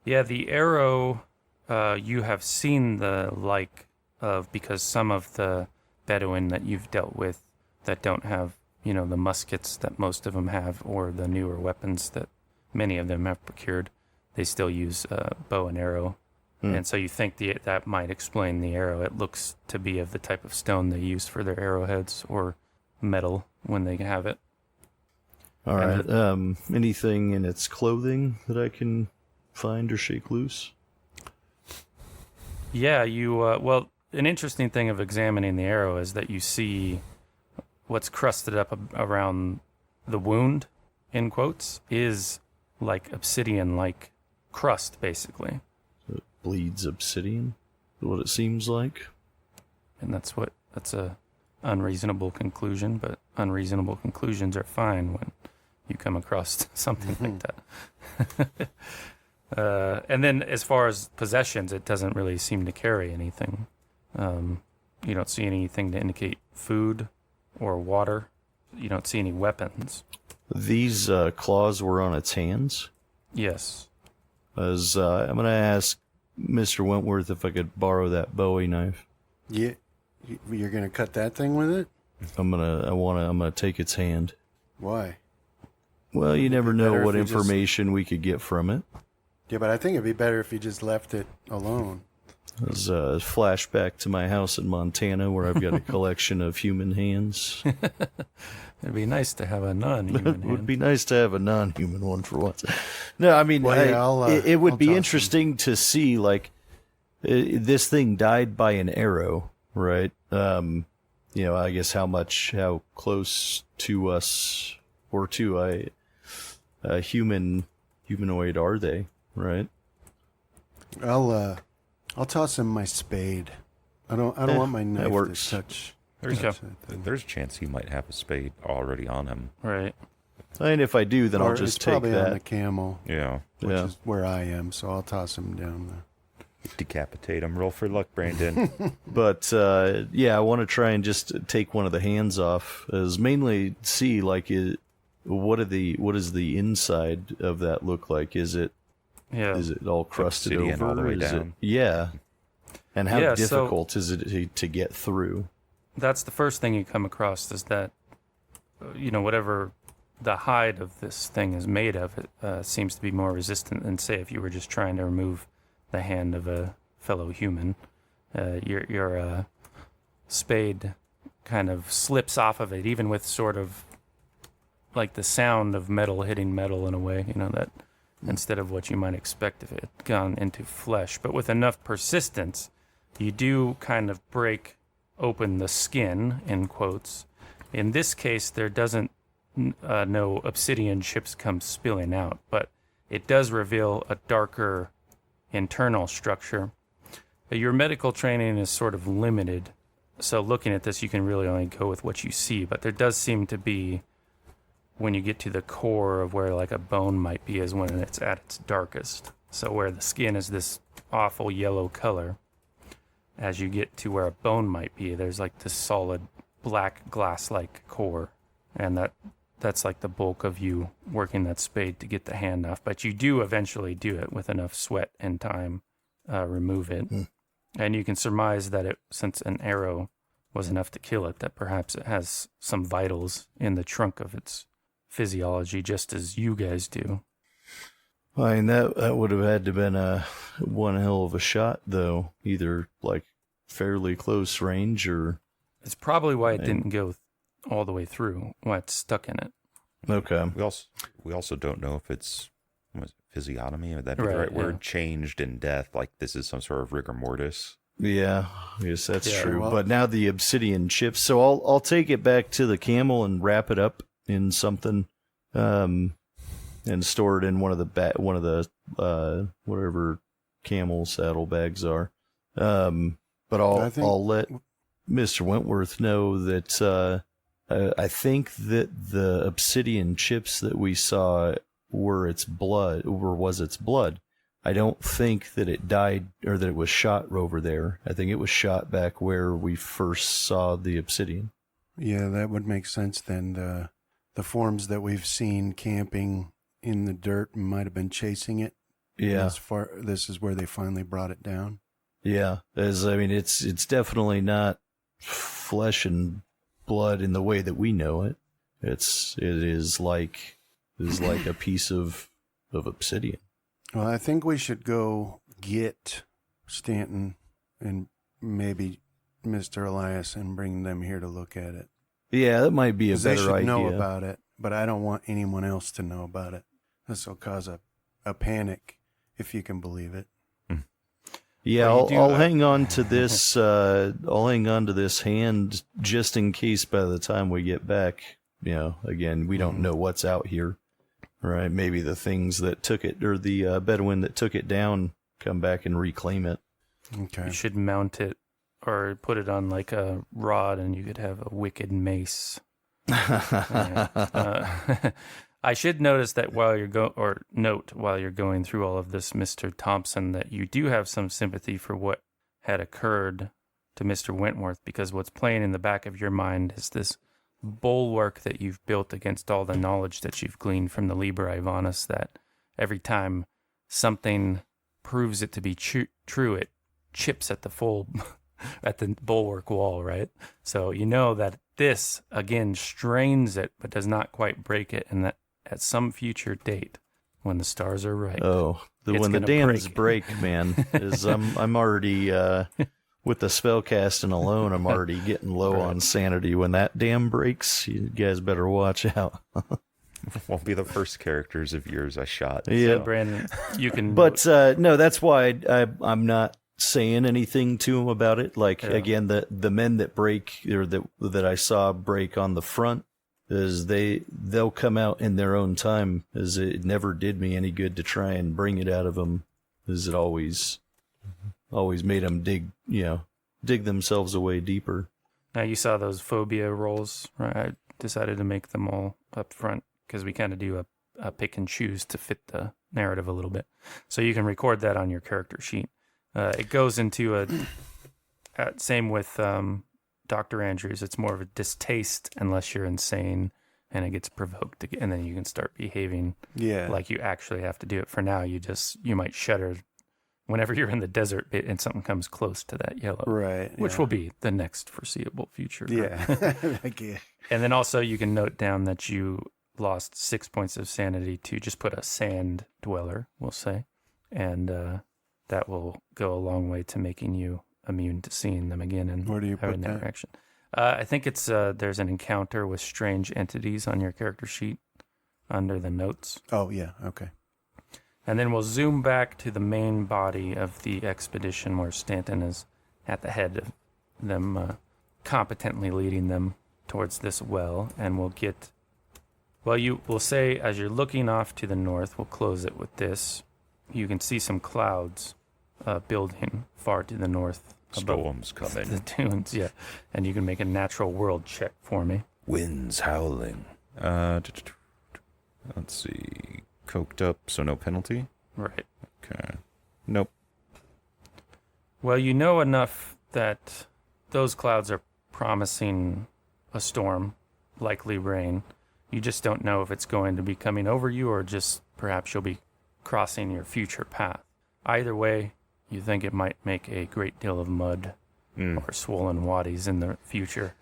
Yeah, the arrow you have seen the like of, because some of the Bedouin that you've dealt with that don't have, the muskets that most of them have, or the newer weapons that many of them have procured, they still use bow and arrow. And so you think that might explain the arrow. It looks to be of the type of stone they use for their arrowheads, or metal when they have it. All right. Anything in its clothing that I can find or shake loose? Yeah, well, an interesting thing of examining the arrow is that you see what's crusted up around the wound, in quotes, is like obsidian-like crust, basically. It bleeds obsidian, is what it seems like. And that's a unreasonable conclusion, but unreasonable conclusions are fine when you come across something like that. And then as far as possessions, it doesn't really seem to carry anything. You don't see anything to indicate food or water. You don't see any weapons. These claws were on its hands. Yes. I'm going to ask Mr. Wentworth if I could borrow that Bowie knife. Yeah. You're gonna cut that thing with it? I'm gonna take its hand. Why? Well, you never know better what if you information we could get from it. Yeah, but I think it'd be better if you just left it alone. As a flashback to my house in Montana, where I've got a collection of human hands. It'd be nice to have a non-human It would hand. be nice to have a non-human one for once. No, I mean, Well, yeah, it would I'll be toss interesting to see, like, this thing died by an arrow, right? I guess how close to us or to a humanoid are they, right? I'll toss him my spade. I don't want my knife works. to touch. There you go. There's a chance he might have a spade already on him. Right. And if I do, then Or I'll just it's take probably on the that. camel, Yeah. which Yeah. is where I am. So I'll toss him down there. Decapitate him. Roll for luck, Brandon. But I want to try and just take one of the hands off, as mainly see like what does the inside of that look like? Is it Yeah. all crusted Obsidian over? all the way Is it- down. yeah. And how Yeah, so- difficult is it to get through? That's the first thing you come across, is that, whatever the hide of this thing is made of, it seems to be more resistant than, say, if you were just trying to remove the hand of a fellow human. Your spade kind of slips off of it, even with sort of like the sound of metal hitting metal in a way, that instead of what you might expect if it had gone into flesh. But with enough persistence, you do kind of break open the skin, in quotes. In this case, there doesn't no obsidian chips come spilling out, but it does reveal a darker internal structure. Your medical training is sort of limited, so looking at this, you can really only go with what you see, but there does seem to be, when you get to the core of where like a bone might be, is when it's at its darkest. So where the skin is this awful yellow color, as you get to where a bone might be, there's like this solid black glass-like core, and that that's like the bulk of you working that spade to get the hand off. But you do eventually do it with enough sweat and time, remove it. And you can surmise that since an arrow was enough to kill it, that perhaps it has some vitals in the trunk of its physiology, just as you guys do. I mean, that would have had to been one hell of a shot, though. Either like fairly close range, or it's probably why it didn't go all the way through. Why it's stuck in it. Okay. We also don't know if it's physiognomy. Would that be the right word? Changed in death, like this is some sort of rigor mortis. Yeah, I guess that's true. Well, but now the obsidian chips. So I'll take it back to the camel and wrap it up in something. And store it in one of the whatever camel saddlebags are. But I'll let Mr. Wentworth know that I think that the obsidian chips that we saw were its blood, or was its blood. I don't think that it died or that it was shot over there. I think it was shot back where we first saw the obsidian. Yeah, that would make sense then. The forms that we've seen camping in the dirt might have been chasing it. Yeah. This is where they finally brought it down. Yeah. It's definitely not flesh and blood in the way that we know it. It is like a piece of obsidian. Well, I think we should go get Stanton and maybe Mr. Elias and bring them here to look at it. Yeah, that might be a better idea. They should know about it, but I don't want anyone else to know about it. This will cause a panic, if you can believe it. Yeah, I'll hang on to this. I'll hang on to this hand just in case by the time we get back. Again, we don't know what's out here, right? Maybe the things that took it, or the Bedouin that took it down, come back and reclaim it. Okay. You should mount it or put it on like a rod, and you could have a wicked mace. I should notice that while you're going through all of this, Mr. Thompson, that you do have some sympathy for what had occurred to Mr. Wentworth, because what's playing in the back of your mind is this bulwark that you've built against all the knowledge that you've gleaned from the Liber Ivanus, that every time something proves it to be true, it chips at the bulwark wall, right? So you know that this, again, strains it, but does not quite break it, and that at some future date, when the stars are right. When the dams break, man, I'm already with the spell casting alone. I'm already getting low on sanity. When that dam breaks, you guys better watch out. Won't be the first characters of yours I shot. Yeah, so, Brandon, you can. But no, that's why I'm not saying anything to him about it. Again, the men that break, or that I saw break on the front, is they'll come out in their own time, as it never did me any good to try and bring it out of them, as it always made them dig themselves away deeper. Now you saw those phobia rolls, right? I decided to make them all up front because we kind of do a pick and choose to fit the narrative a little bit. So you can record that on your character sheet. It goes into same with Dr. Andrews. It's more of a distaste unless you're insane, and it gets provoked again, and then you can start behaving like you actually have to do it. For now, you might shudder whenever you're in the desert and something comes close to that yellow, right? Which will be the next foreseeable future. Right? Yeah. And then also you can note down that you lost 6 points of sanity to just put a sand dweller, we'll say, and that will go a long way to making you immune to seeing them again and where do you having put that interaction. I think it's there's an encounter with strange entities on your character sheet under the notes. Oh yeah, okay. And then we'll zoom back to the main body of the expedition where Stanton is at the head of them, competently leading them towards this well, and we'll say as you're looking off to the north, we'll close it with this. You can see some clouds building far to the north. Storms coming. The dunes, yeah. And you can make a natural world check for me. Winds howling. Let's see. Coked up, so no penalty? Right. Okay. Nope. Well, you know enough that those clouds are promising a storm, likely rain. You just don't know if it's going to be coming over you or just perhaps you'll be crossing your future path. Either way, you think it might make a great deal of mud or swollen waddies in the future.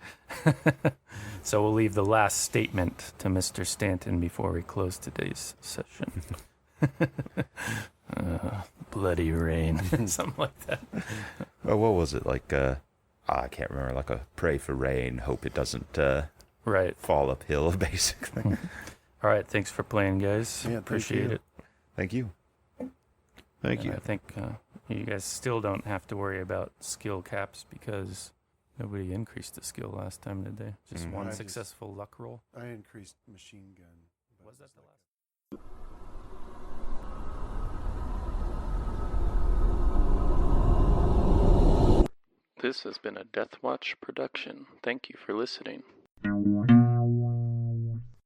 So we'll leave the last statement to Mr. Stanton before we close today's session. Bloody rain, something like that. Oh, what was it like? I can't remember. Like a pray for rain, hope it doesn't Right. fall uphill, basically. All right. Thanks for playing, guys. Yeah, Appreciate it. Thank you. Thank you. I think you guys still don't have to worry about skill caps because nobody increased the skill last time, did they? Just one I just- successful luck roll. I increased machine gun. Was that the last? This has been a Deathwatch production. Thank you for listening.